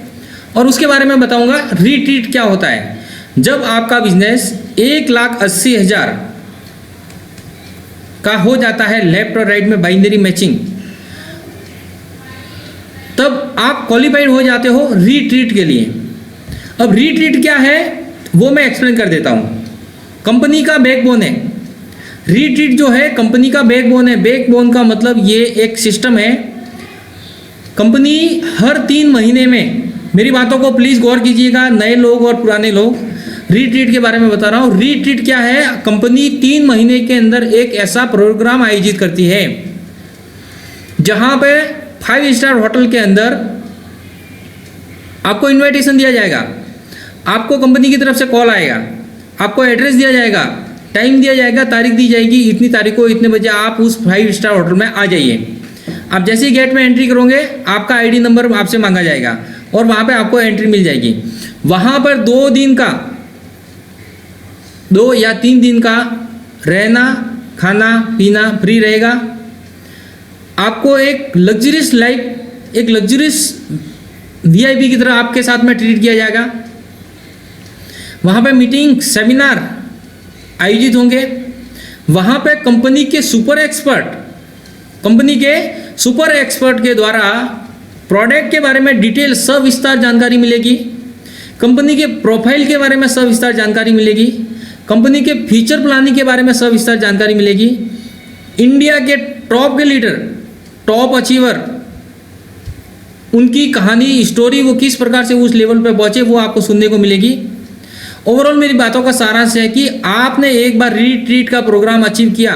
और उसके बारे में बताऊँगा रीट्रीट क्या होता है। जब आपका बिजनेस 1,80,000 का हो जाता है लेफ्ट और राइट में बाइनरी मैचिंग, तब आप क्वालिफाइड हो जाते हो रीट्रीट के लिए। अब रीट्रीट क्या है वो मैं एक्सप्लेन कर देता हूँ। कंपनी का बैकबोन है रीट्रीट, जो है कंपनी का बैकबोन है। बैकबोन का मतलब ये एक सिस्टम है। कंपनी हर 3 महीने में, मेरी बातों को प्लीज़ गौर कीजिएगा नए लोग और पुराने लोग, रीट्रीट के बारे में बता रहा हूँ। रीट्रीट क्या है, कंपनी 3 महीने के अंदर एक ऐसा प्रोग्राम आयोजित करती है जहाँ पे 5 स्टार होटल के अंदर आपको इनविटेशन दिया जाएगा, आपको कंपनी की तरफ से कॉल आएगा, आपको एड्रेस दिया जाएगा, टाइम दिया जाएगा, तारीख दी जाएगी, इतनी तारीख को इतने बजे आप उस 5 स्टार होटल में आ जाइए। आप जैसे ही गेट में एंट्री करोगे आपका आईडी नंबर आपसे मांगा जाएगा और वहाँ पे आपको एंट्री मिल जाएगी। वहाँ पर 2 या 3 दिन का रहना खाना पीना फ्री रहेगा। आपको एक लग्जरियस लाइफ, एक लग्जरियस VIP की तरह आपके साथ में ट्रीट किया जाएगा। वहाँ पे मीटिंग सेमिनार आयोजित होंगे। वहाँ पे कंपनी के सुपर एक्सपर्ट के द्वारा प्रोडक्ट के बारे में डिटेल सविस्तार जानकारी मिलेगी। कंपनी के प्रोफाइल के बारे में सविस्तार जानकारी मिलेगी। कंपनी के फ्यूचर प्लानिंग के बारे में सविस्तार जानकारी मिलेगी। इंडिया के टॉप के लीडर, टॉप अचीवर, उनकी कहानी स्टोरी, वो किस प्रकार से उस लेवल पे पहुंचे, वो आपको सुनने को मिलेगी। ओवरऑल मेरी बातों का सारांश है कि आपने एक बार रीट्रीट का प्रोग्राम अचीव किया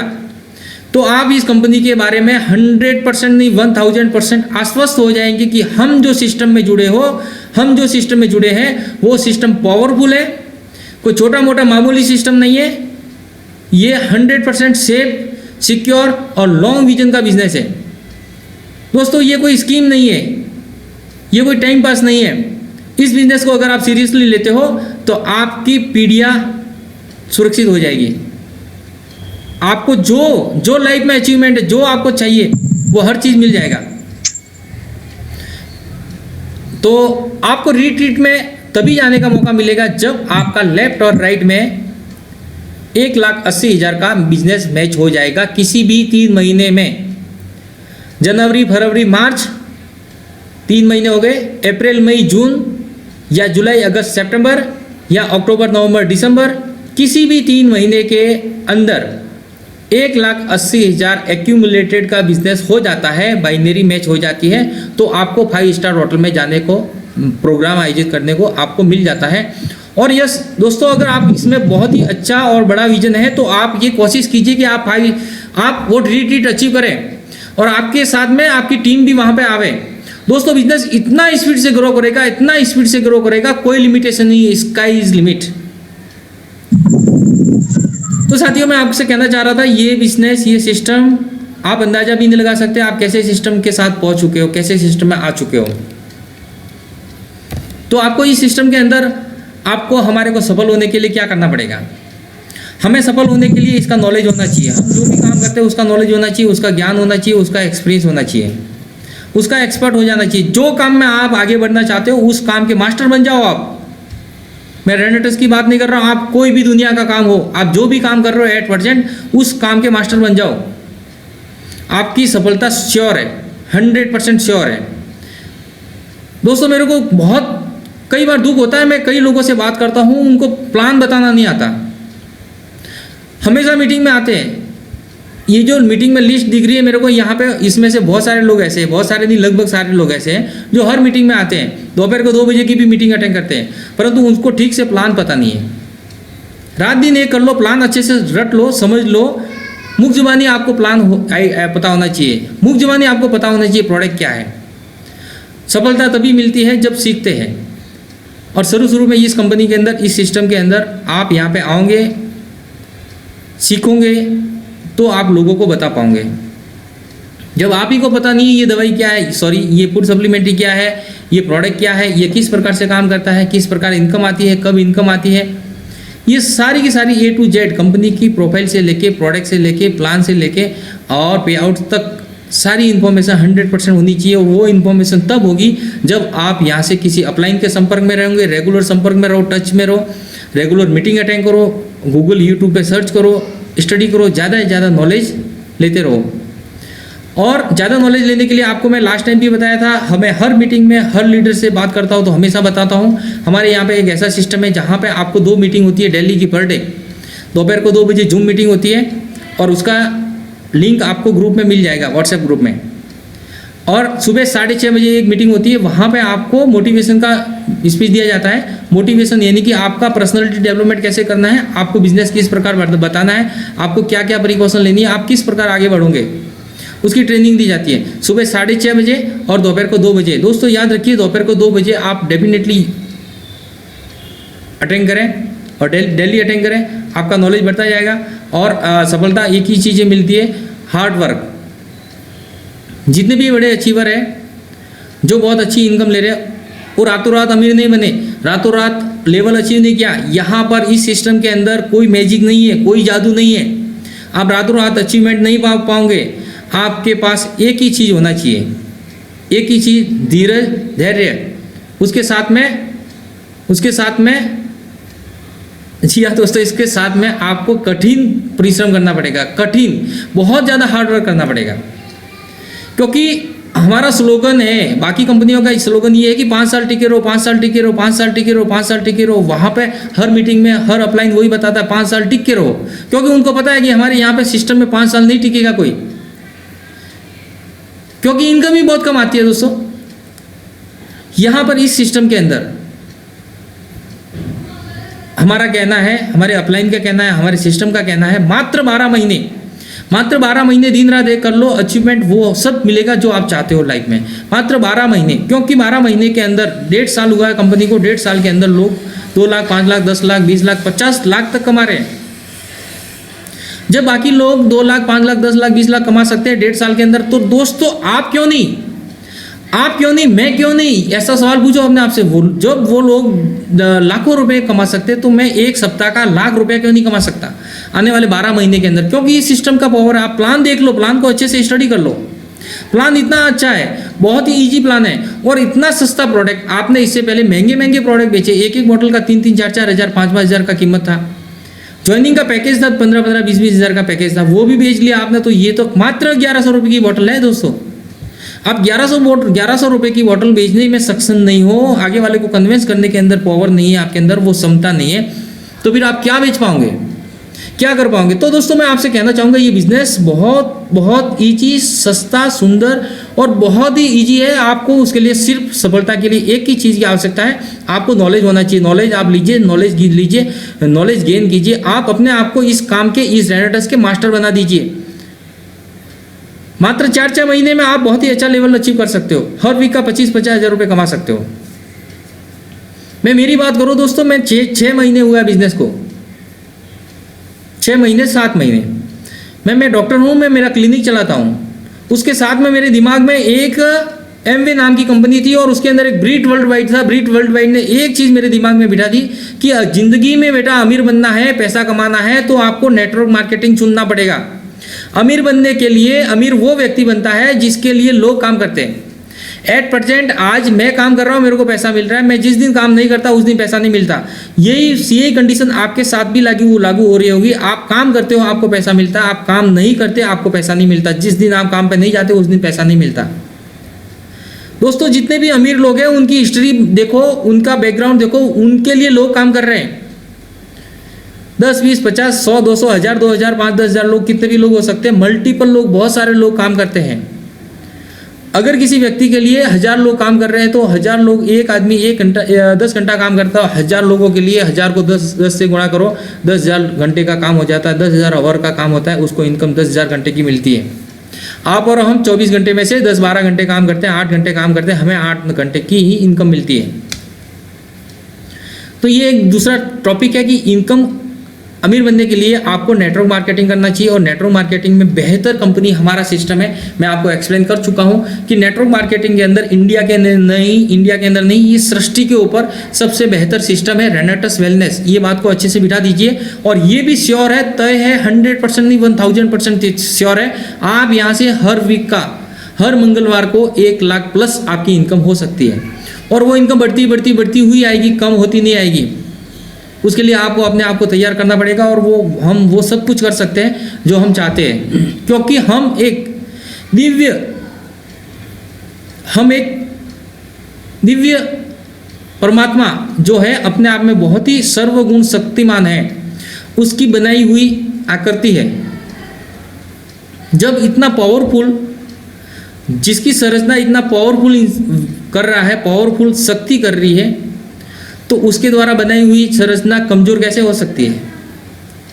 तो आप इस कंपनी के बारे में 100% नहीं 1000% आश्वस्त हो जाएंगे कि हम जो सिस्टम में जुड़े हैं वो सिस्टम पावरफुल है, कोई छोटा मोटा मामूली सिस्टम नहीं है। ये 100% सेफ, सिक्योर और लॉन्ग विजन का बिजनेस है दोस्तों। ये कोई स्कीम नहीं है, ये कोई टाइम पास नहीं है। इस बिजनेस को अगर आप सीरियसली लेते हो तो आपकी पीढ़ियाँ सुरक्षित हो जाएगी। आपको जो लाइफ में अचीवमेंट है, जो आपको चाहिए, वो हर चीज़ मिल जाएगा। तो आपको रीट्रीट में तभी जाने का मौका मिलेगा जब आपका लेफ्ट और राइट में 1,80,000 का बिजनेस मैच हो जाएगा किसी भी 3 महीने में। जनवरी, फरवरी, मार्च 3 महीने हो गए, अप्रैल, मई, जून, या जुलाई, अगस्त, सितंबर, या अक्टूबर, नवंबर, दिसंबर, किसी भी 3 महीने के अंदर 1,80,000 एक्यूमुलेटेड का बिजनेस हो जाता है, बाइनरी मैच हो जाती है, तो आपको 5 स्टार होटल में जाने को, प्रोग्राम आयोजित करने को आपको मिल जाता है। और यस दोस्तों, अगर आप इसमें बहुत ही अच्छा और बड़ा विजन है तो आप ये कोशिश कीजिए कि आप वो रीट्रीट अचीव करें और आपके साथ में आपकी टीम भी वहाँ पे आवे। दोस्तों बिजनेस इतना स्पीड से ग्रो करेगा, कोई लिमिटेशन नहीं है, स्काई इज लिमिट। तो साथियों, मैं आपसे कहना चाह रहा था, ये बिजनेस, ये सिस्टम आप अंदाजा भी नहीं लगा सकते आप कैसे सिस्टम के साथ पहुंच चुके हो, कैसे सिस्टम में आ चुके हो। तो आपको इस सिस्टम के अंदर आपको हमारे को सफल होने के लिए क्या करना पड़ेगा? हमें सफल होने के लिए इसका नॉलेज होना चाहिए। हम जो भी काम करते हैं उसका नॉलेज होना चाहिए, उसका ज्ञान होना चाहिए, उसका एक्सपीरियंस होना चाहिए, उसका एक्सपर्ट हो जाना चाहिए। जो काम में आप आगे बढ़ना चाहते हो उस काम के मास्टर बन जाओ आप। मैं रेनेटर्स की बात नहीं कर रहा हूँ, आप कोई भी दुनिया का काम हो, आप जो भी काम कर रहे हो एट प्रेजेंट उस काम के मास्टर बन जाओ। आपकी सफलता श्योर है, 100% श्योर है। दोस्तों मेरे को बहुत कई बार दुख होता है, मैं कई लोगों से बात करता हूँ, उनको प्लान बताना नहीं आता। हमेशा मीटिंग में आते हैं, ये जो मीटिंग में लिस्ट दिख रही है मेरे को यहाँ पे, इसमें से बहुत सारे लोग ऐसे हैं, बहुत सारे नहीं लगभग सारे लोग ऐसे हैं जो हर मीटिंग में आते हैं, दोपहर को 2 बजे की भी मीटिंग अटेंड करते हैं, परंतु उनको ठीक से प्लान पता नहीं है। रात दिन एक कर लो, प्लान अच्छे से रट लो, समझ लो। मुख जुबानी आपको प्लान पता होना चाहिए, मुख जुबानी आपको पता होना चाहिए प्रोडक्ट क्या है। सफलता तभी मिलती है जब सीखते हैं। और शुरू में इस कंपनी के अंदर, इस सिस्टम के अंदर आप यहाँ पे आओगे, सीखोगे, तो आप लोगों को बता पाओगे। जब आप ही को पता नहीं ये दवाई क्या है, सॉरी ये फूड सप्लीमेंट्री क्या है, ये प्रोडक्ट क्या है, ये किस प्रकार से काम करता है, किस प्रकार इनकम आती है, कब इनकम आती है, ये सारी की सारी A to Z कंपनी की प्रोफाइल से लेके, प्रोडक्ट से लेके, प्लान से लेके और पे आउट तक सारी इन्फॉर्मेशन 100% होनी चाहिए। और वो इन्फॉर्मेशन तब होगी जब आप यहाँ से किसी अपलाइन के संपर्क में रहेंगे, रेगुलर संपर्क में रहो, टच में रहो, रेगुलर मीटिंग अटेंड करो, गूगल यूट्यूब पे सर्च करो, स्टडी करो, ज़्यादा से ज़्यादा नॉलेज लेते रहो। और ज़्यादा नॉलेज लेने के लिए आपको मैं लास्ट टाइम भी बताया था, हमें हर मीटिंग में हर लीडर से बात करता हूँ तो हमेशा बताता हूँ, हमारे यहाँ पे एक ऐसा सिस्टम है जहाँ पे आपको 2 मीटिंग होती है डेली की पर डे। दोपहर को 2 बजे जूम मीटिंग होती है और उसका लिंक आपको ग्रुप में मिल जाएगा, व्हाट्सएप ग्रुप में। और सुबह 6:30 बजे एक मीटिंग होती है, वहाँ पे आपको मोटिवेशन का स्पीच दिया जाता है। मोटिवेशन यानी कि आपका पर्सनालिटी डेवलपमेंट कैसे करना है, आपको बिजनेस किस प्रकार बताना है, आपको क्या क्या प्रिकॉशन लेनी है, आप किस प्रकार आगे बढ़ोगे, उसकी ट्रेनिंग दी जाती है सुबह 6:30 बजे और दोपहर को 2 बजे। दोस्तों याद रखिए, दोपहर को 2 बजे आप डेफिनेटली अटेंड करें और डेली अटेंड करें, आपका नॉलेज बढ़ता जाएगा। और सफलता एक ही चीज़ें मिलती है, हार्ड वर्क। जितने भी बड़े अचीवर हैं जो बहुत अच्छी इनकम ले रहे हैं, वो रातों रात अमीर नहीं बने, रातों रात लेवल अचीव नहीं किया। यहाँ पर इस सिस्टम के अंदर कोई मैजिक नहीं है, कोई जादू नहीं है, आप रातों रात अचीवमेंट नहीं पा पाओगे। आपके पास एक ही चीज़ होना चाहिए, एक ही चीज़, धीरज, धैर्य। उसके साथ में जी हाँ दोस्तों, इसके साथ में आपको कठिन परिश्रम करना पड़ेगा, कठिन, बहुत ज़्यादा हार्ड वर्क करना पड़ेगा। क्योंकि हमारा स्लोगन है, बाकी कंपनियों का स्लोगन ये है कि 5 साल टिके रहो, 5 साल टिके रहो, 5 साल टिके रहो, 5 साल टिके रहो। वहाँ पे हर मीटिंग में हर अपलाइन वही बताता है 5 साल टिक के रहो, क्योंकि उनको पता है कि हमारे यहाँ पे सिस्टम में 5 साल नहीं टिकेगा कोई, क्योंकि इनकम ही बहुत कम आती है दोस्तों। यहाँ पर इस सिस्टम के अंदर हमारा कहना है, हमारे अपलाइन का कहना है, हमारे सिस्टम का कहना है, मात्र 12 महीने दिन रात एक कर लो, अचीवमेंट वो सब मिलेगा जो आप चाहते हो लाइफ में। मात्र 12 महीने, क्योंकि 12 महीने के अंदर 1.5 साल हुआ है कंपनी को, 1.5 साल के अंदर लोग 2 लाख, 5 लाख, 10 लाख, 20 लाख, 50 लाख तक कमा रहे हैं। जब बाकी लोग 2 लाख, 5 लाख, 10 लाख, 20 लाख कमा सकते हैं 1.5 साल के अंदर, तो दोस्तों आप क्यों नहीं, मैं क्यों नहीं? ऐसा सवाल पूछो अपने आप से। जब वो लोग लाखों रुपए कमा सकते, तो मैं एक सप्ताह का लाख रुपए क्यों नहीं कमा सकता आने वाले 12 महीने के अंदर? क्योंकि इस सिस्टम का पावर है। आप प्लान देख लो, प्लान को अच्छे से स्टडी कर लो। प्लान इतना अच्छा है, बहुत ही इजी प्लान है और इतना सस्ता प्रोडक्ट। आपने इससे पहले महंगे प्रोडक्ट बेचे, एक बोतल का 3-3, 4-4 हज़ार, 5-5 हज़ार का कीमत था। ज्वाइनिंग का पैकेज था 15-15, 20-20 हज़ार का पैकेज था, वो भी बेच लिया आपने। तो ये तो मात्र 1100 रुपये की बोतल है दोस्तों। आप 1100 रुपये की बोतल बेचने में सक्षम नहीं हो, आगे वाले को कन्विंस करने के अंदर पावर नहीं है, आपके अंदर वो क्षमता नहीं है, तो फिर आप क्या बेच पाओगे, क्या कर पाओगे? तो दोस्तों मैं आपसे कहना चाहूँगा, ये बिजनेस बहुत ईजी, सस्ता, सुंदर और बहुत ही ईजी है। आपको उसके लिए सिर्फ सफलता के लिए एक ही चीज़ की आवश्यकता है, आपको नॉलेज होना चाहिए। नॉलेज आप लीजिए, नॉलेज गेन कीजिए। आप अपने आप को इस काम के, इस रेनेटस के मास्टर बना दीजिए। मात्र 4-6 महीने में आप बहुत ही अच्छा लेवल अचीव कर सकते हो। हर वीक का 25-50 हज़ार रुपये कमा सकते हो। मैं मेरी बात करूँ दोस्तों, मैं 6 महीने हुआ बिजनेस को, 6 महीने 7 महीने मैं डॉक्टर हूँ, मैं मेरा क्लिनिक चलाता हूँ। उसके साथ में मेरे दिमाग में एक एमवे नाम की कंपनी थी और उसके अंदर एक ब्रीट वर्ल्ड वाइड था। ब्रीट वर्ल्ड वाइड ने एक चीज़ मेरे दिमाग में बिठा दी कि जिंदगी में बेटा अमीर बनना है, पैसा कमाना है, तो आपको नेटवर्क मार्केटिंग चुनना पड़ेगा। अमीर बनने के लिए अमीर वो व्यक्ति बनता है जिसके लिए लोग काम करते हैं। एट परसेंट आज मैं काम कर रहा हूँ, मेरे को पैसा मिल रहा है। मैं जिस दिन काम नहीं करता उस दिन पैसा नहीं मिलता। यही कंडीशन आपके साथ भी लागू हो रही होगी। आप काम करते हो, आपको पैसा मिलता है। आप काम नहीं करते, आपको पैसा नहीं मिलता। जिस दिन आप काम पे नहीं जाते उस दिन पैसा नहीं मिलता। दोस्तों जितने भी अमीर लोग हैं उनकी हिस्ट्री देखो, उनका बैकग्राउंड देखो, उनके लिए लोग काम कर रहे हैं। 10, 20, 50, 100, 200, 1000, 2000, 5, 10 हज़ार लोग, कितने भी लोग हो सकते हैं। मल्टीपल लोग, बहुत सारे लोग काम करते हैं। अगर किसी व्यक्ति के लिए 1000 लोग काम कर रहे हैं तो 1000 लोग, एक आदमी 10 घंटा काम करता है। 1000 लोगों के लिए 1000 को 10 से गुणा करो, 10,000 घंटे का काम हो जाता है। 10,000 आवर का काम होता है, उसको इनकम 10,000 घंटे की मिलती है। आप और हम 24 घंटे में से 10-12 घंटे काम करते हैं, 8 घंटे काम करते हैं, हमें 8 घंटे की ही इनकम मिलती है। तो ये एक दूसरा टॉपिक है कि इनकम अमीर बनने के लिए आपको नेटवर्क मार्केटिंग करना चाहिए, और नेटवर्क मार्केटिंग में बेहतर कंपनी हमारा सिस्टम है। मैं आपको एक्सप्लेन कर चुका हूं कि नेटवर्क मार्केटिंग के अंदर इंडिया के अंदर नहीं, ये सृष्टि के ऊपर सबसे बेहतर सिस्टम है रेनेटस वेलनेस। ये बात को अच्छे से बिठा दीजिए, और ये भी श्योर है, तय है, 100% नहीं 1000% श्योर है, आप यहाँ से हर वीक का हर मंगलवार को 1 लाख प्लस आपकी इनकम हो सकती है, और वो इनकम बढ़ती हुई आएगी, कम होती नहीं आएगी। उसके लिए आपको अपने आप को तैयार करना पड़ेगा, और हम वो सब कुछ कर सकते हैं जो हम चाहते हैं, क्योंकि हम एक दिव्य परमात्मा जो है अपने आप में बहुत ही सर्वगुण शक्तिमान है, उसकी बनाई हुई आकृति है। जब इतना पावरफुल, जिसकी संरचना इतना पावरफुल कर रहा है, पावरफुल शक्ति कर रही है, तो उसके द्वारा बनाई हुई संरचना कमजोर कैसे हो सकती है?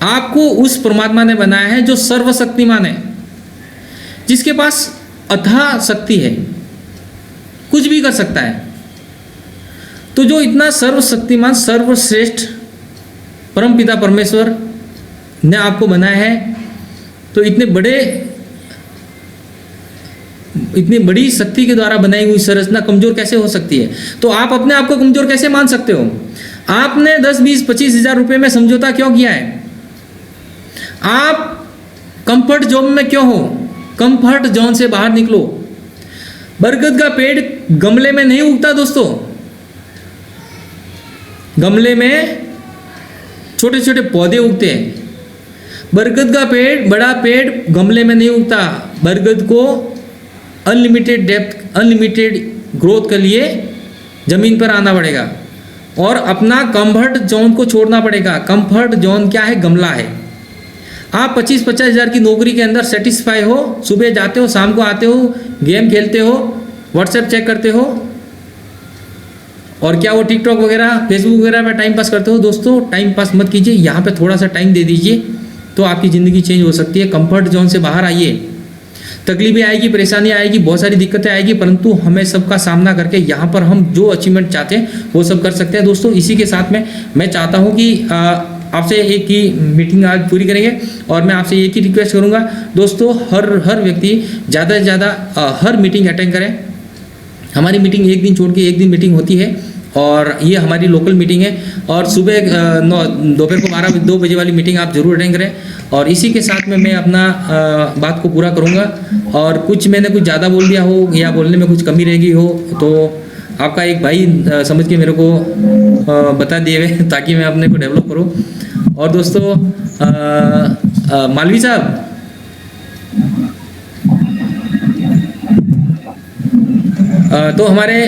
आपको उस परमात्मा ने बनाया है जो सर्वशक्तिमान है, जिसके पास अथाह शक्ति है, कुछ भी कर सकता है। तो जो इतना सर्वशक्तिमान, सर्वश्रेष्ठ परमपिता परमेश्वर ने आपको बनाया है, तो इतनी बड़ी शक्ति के द्वारा बनाई हुई संरचना कमजोर कैसे हो सकती है? तो आप अपने आप को कमजोर कैसे मान सकते हो? आपने 10, 20, 25 हजार रुपए में समझौता क्यों किया है? आप कंफर्ट जोन में क्यों हो? कंफर्ट जोन से बाहर निकलो। बरगद का पेड़ गमले में नहीं उगता दोस्तों, गमले में छोटे छोटे पौधे उगते हैं। बरगद का पेड़, बड़ा पेड़ गमले में नहीं उगता। बरगद को अनलिमिटेड डेप्थ, अनलिमिटेड ग्रोथ के लिए जमीन पर आना पड़ेगा, और अपना कंफर्ट जोन को छोड़ना पड़ेगा। कंफर्ट जोन क्या है? गमला है। आप 25-50 हजार की नौकरी के अंदर सेटिस्फाई हो, सुबह जाते हो, शाम को आते हो, गेम खेलते हो, व्हाट्सएप चेक करते हो, और क्या वो टिकटॉक वगैरह, फेसबुक वगैरह पे टाइम पास करते हो। दोस्तों, टाइम पास मत कीजिए, यहाँ पे थोड़ा सा टाइम दे दीजिए, तो आपकी ज़िंदगी चेंज हो सकती है। कंफर्ट जोन से बाहर आइए। तकलीफें आएगी, परेशानी आएगी, बहुत सारी दिक्कतें आएगी, परंतु हमें सबका सामना करके यहाँ पर हम जो अचीवमेंट चाहते हैं वो सब कर सकते हैं। दोस्तों, इसी के साथ में मैं चाहता हूँ कि आपसे एक ही मीटिंग आज पूरी करेंगे, और मैं आपसे एक ही रिक्वेस्ट करूँगा दोस्तों, हर व्यक्ति ज़्यादा से ज़्यादा हर मीटिंग अटेंड करें। हमारी मीटिंग एक दिन छोड़ के एक दिन मीटिंग होती है, और ये हमारी लोकल मीटिंग है, और सुबह दोपहर को 2 बजे वाली मीटिंग आप जरूर अटेंड करें। और इसी के साथ में मैं अपना बात को पूरा करूँगा, और मैंने कुछ ज़्यादा बोल दिया हो या बोलने में कुछ कमी रह गई हो तो आपका एक भाई समझ के मेरे को बता दिए हुए, ताकि मैं अपने को डेवलप करूँ। और दोस्तों, मालवी साहब, तो हमारे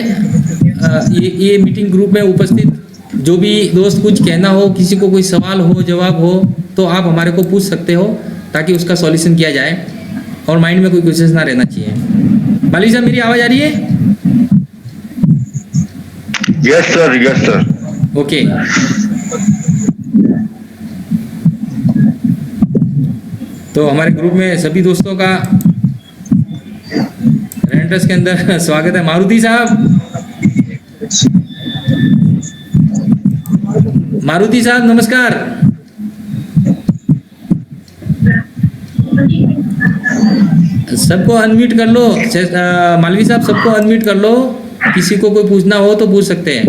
ये मीटिंग ग्रुप में उपस्थित जो भी दोस्त कुछ कहना हो, किसी को कोई सवाल हो, जवाब हो, तो आप हमारे को पूछ सकते हो, ताकि उसका सॉल्यूशन किया जाए, और माइंड में कोई क्वेश्चन ना रहना चाहिए। मालवी साहब, मेरी आवाज़ आ रही है? Yes sir. ओके। तो हमारे ग्रुप में सभी दोस्तों का रेंटर्स के अंदर स्वागत है। मारुति साहब नमस्कार। सबको अनम्यूट कर लो। मालवी साहब, सबको अनम्यूट कर लो, किसी को कोई पूछना हो तो पूछ सकते हैं।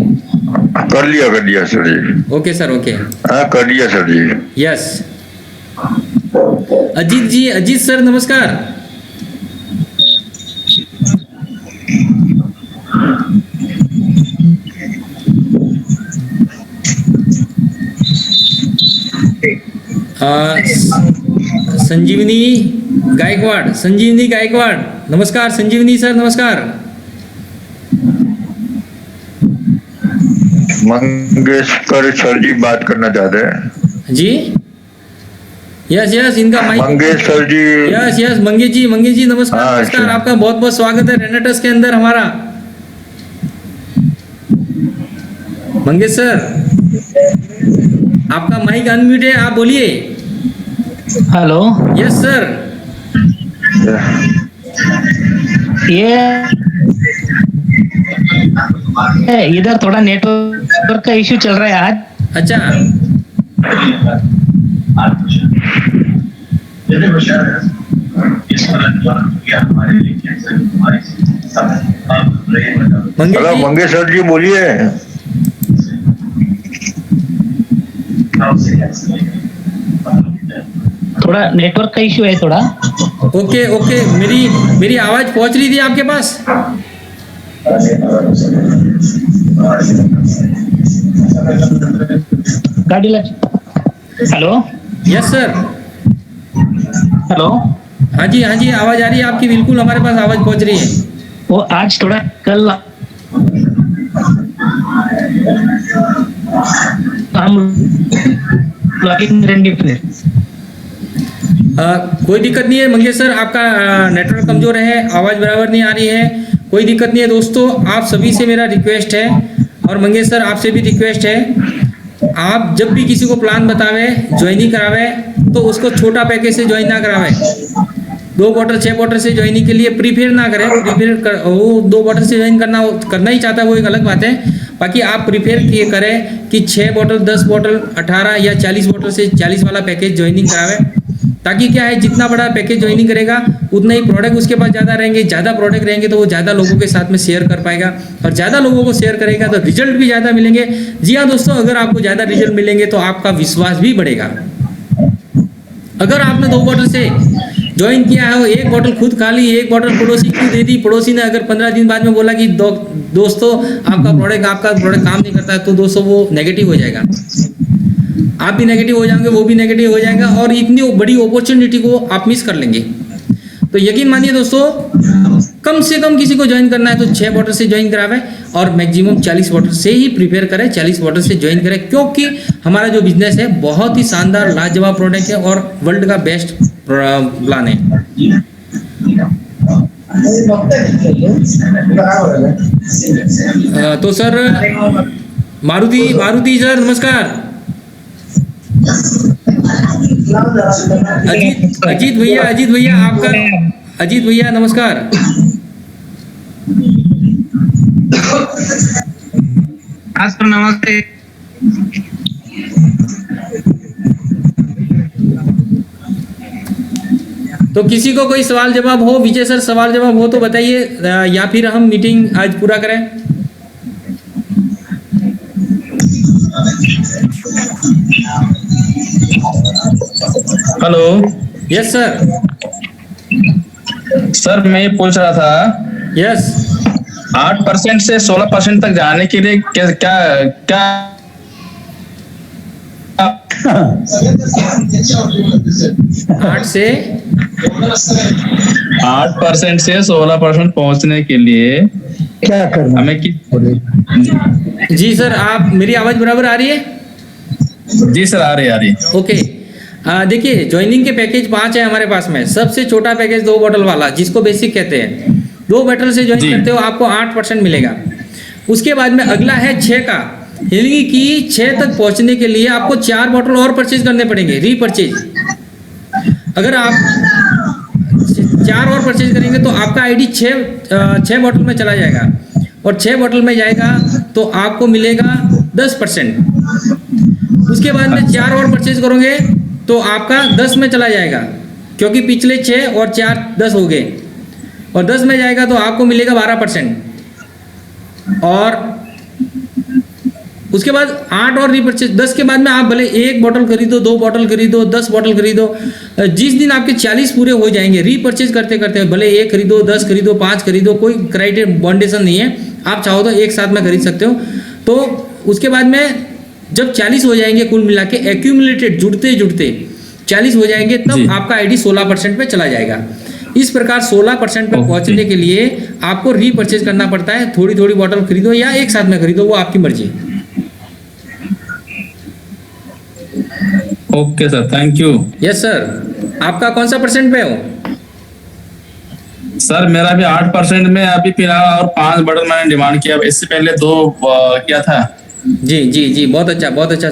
कर लिया sir ji. Okay sir, okay. हाँ, कर लिया sir ji. Yes. Ajit sir नमस्कार। संजीवनी गायकवाड़ नमस्कार। संजीवनी सर नमस्कार। मंगेशकर सर जी बात करना चाहते हैं जी। यस, इनका माइक। मंगेशकर जी। यस, मंगेश जी नमस्कार। हाँ, नमस्कार, आपका बहुत बहुत स्वागत है रेनेटस के अंदर हमारा। मंगेश सर, आपका माइक अनम्यूट है, आप बोलिए। हेलो। Yes sir. ये इधर थोड़ा नेटवर्क का इश्यू चल रहा है आज। अच्छा, मंगेश हेलो जी, मंगेश सर जी बोलिए। थोड़ा नेटवर्क का इश्यू है थोड़ा। ओके ओके, मेरी आवाज पहुंच रही थी आपके पास? गाड़ी लग। Hello yes sir. हेलो। हाँ जी आवाज आ रही है आपकी, बिल्कुल हमारे पास आवाज पहुंच रही है। वो आज थोड़ा कल हम लॉगिंग रहेंगे फिर। कोई दिक्कत नहीं है मंगेश सर, आपका नेटवर्क कमजोर है, आवाज बराबर नहीं आ रही है, कोई दिक्कत नहीं है। दोस्तों आप सभी से मेरा रिक्वेस्ट है, और मंगेश सर आपसे भी रिक्वेस्ट है, आप जब भी किसी को प्लान बतावे, ज्वाइनिंग करावे, तो उसको छोटा पैकेज से ज्वाइन ना करावे। 2 बॉटल 6 बॉटल से ज्वाइनिंग के लिए प्रीफेयर ना करें। वो 2 बॉटल से ज्वाइन करना ही चाहता है, वो एक अलग बात है। बाकी आप प्रीफेयर करें कि 6 बॉटल 10 बॉटल 18 या 40 बॉटल से 40 वाला पैकेज ज्वाइनिंग करावे, ताकि क्या है, जितना बड़ा पैकेज ज्वाइनिंग करेगा उतना ही प्रोडक्ट उसके पास ज़्यादा रहेंगे, ज़्यादा प्रोडक्ट रहेंगे तो वो ज़्यादा लोगों के साथ में शेयर कर पाएगा, और ज़्यादा लोगों को शेयर करेगा तो रिजल्ट भी ज़्यादा मिलेंगे। जी हाँ दोस्तों, अगर आपको ज़्यादा रिजल्ट मिलेंगे तो आपका विश्वास भी बढ़ेगा। अगर आपने 2 बॉटल से ज्वाइन किया है, 1 बॉटल खुद खा ली, 1 बॉटल पड़ोसी को दे दी, पड़ोसी ने अगर 15 दिन बाद में बोला कि दोस्तों आपका प्रोडक्ट काम नहीं करता है, तो दोस्तों वो नेगेटिव हो जाएगा, आप भी नेगेटिव हो जाएंगे, वो भी नेगेटिव हो जाएगा, और इतनी बड़ी अपॉर्चुनिटी को आप मिस कर लेंगे। तो यकीन मानिए दोस्तों, कम से कम किसी को ज्वाइन करना है तो 6 बॉटल से ज्वाइन करावे, और मैक्सिमम 40 बॉटल से ही प्रिपेयर करें, 40 बॉटल से ज्वाइन करें, क्योंकि हमारा जो बिजनेस है बहुत ही शानदार लाजवाब प्रोडक्ट है और वर्ल्ड का बेस्ट प्लान है। तो सर मारुति सर नमस्कार। अजीत भैया आपका, अजीत भैया नमस्कार। सर नमस्ते। तो किसी को कोई सवाल जवाब हो, विजय सर सवाल जवाब हो तो बताइए, या फिर हम मीटिंग आज पूरा करें। हेलो। Yes sir. सर मैं ये पूछ रहा था, यस 8% से 16% तक जाने के लिए क्या क्या क्या 8% से 16% पहुंचने के लिए क्या करना हमें जी सर, आप मेरी आवाज बराबर आ रही है? जी सर आ रही। ओके, देखिए ज्वाइनिंग के पैकेज 5 है हमारे पास में। सबसे छोटा पैकेज 2 बॉटल वाला, जिसको बेसिक कहते हैं, 2 बॉटल से ज्वाइन करते हो आपको 8% मिलेगा। उसके बाद में अगला है 6 का, यानी कि 6 तक पहुंचने के लिए आपको 4 बॉटल और परचेज करने पड़ेंगे, रीपरचेज। अगर आप 4 और परचेज करेंगे तो आपका आईडी 6 बॉटल में चला जाएगा, और 6 बॉटल में जाएगा तो आपको मिलेगा 10%। उसके बाद में 4 और परचेज करोगे तो आपका 10 में चला जाएगा, क्योंकि पिछले 6 और 4 10 हो गए, और 10 में जाएगा तो आपको मिलेगा 12%। और उसके बाद 8 और रीपरचेज, 10 के बाद में आप भले 1 बॉटल खरीदो, 2 बॉटल खरीदो, 10 बॉटल खरीदो, जिस दिन आपके 40 पूरे हो जाएंगे रीपरचेज करते करते, भले 1 खरीदो, 10 खरीदो, 5 खरीदो, कोई क्राइटेरिया बाउंडेशन नहीं है, आप चाहो तो एक साथ में खरीद सकते हो। तो उसके बाद में जब 40 हो जाएंगे कुल मिला के, एक्यूमुलेटेड जुड़ते जुड़ते 40 हो जाएंगे, तब आपका आईडी 16% पे चला जाएगा। इस प्रकार 16% पे पहुंचने के लिए आपको रीपरचेज करना पड़ता है। थोड़ी थोड़ी बॉटल खरीदो या एक साथ में खरीदो, वो आपकी मर्जी। Okay sir, thank you. Yes sir, आपका कौन सा परसेंट पे हो? सर मेरा भी 8% में अभी फिलहाल, और 5 बॉटल मैंने डिमांड किया, इससे पहले 2 किया था। जी, बहुत अच्छा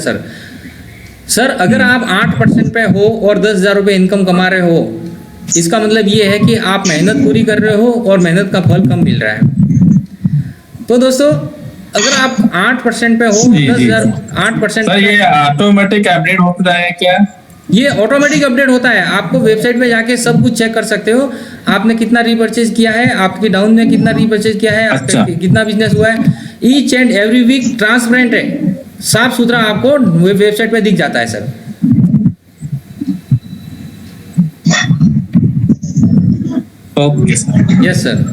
सर। अगर आप 8% पे हो और 10,000 रुपये इनकम कमा रहे हो, इसका मतलब ये है कि आप मेहनत पूरी कर रहे हो और मेहनत का फल कम मिल रहा है। तो दोस्तों अगर आप 8% पे हो, जी, 10,000 जी। 8% सर ये ऑटोमेटिक अपडेट होता है क्या? ये ऑटोमेटिक अपडेट होता है। आपको वेबसाइट पे जाके सब कुछ चेक कर सकते हो, आपने कितना रीपरचेज किया है, आपकी डाउन में कितना रीपरचेज किया है, आपका अच्छा। कितना बिजनेस हुआ है। Each and every week transparent है, साफ सुथरा आपको वेबसाइट पे दिख जाता है sir. Okay sir, yes sir,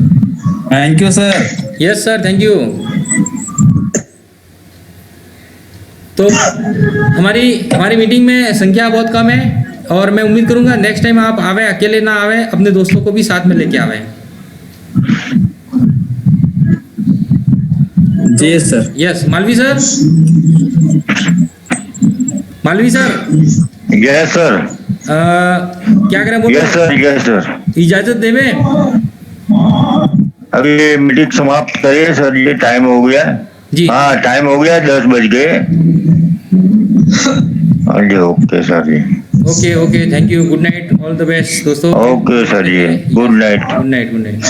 thank you sir. Yes sir, thank you. तो हमारी मीटिंग में संख्या बहुत कम है और मैं उम्मीद करूंगा नेक्स्ट टाइम आप आवे, अकेले ना आवे, अपने दोस्तों को भी साथ में लेके आवे। जी sir. Yes Malvi sir, Malvi sir, yes sir, क्या करें बोलो, यस सर, यस सर। इजाजत देवे। अभी ये मीटिंग समाप्त करिए सर, ये टाइम हो गया। जी। हाँ टाइम हो गया, 10 बज गए। हाँ जी, okay sir ji. Okay okay, thank you, good night, all the best दोस्तों। Okay sir ji, good night. Good night, good night.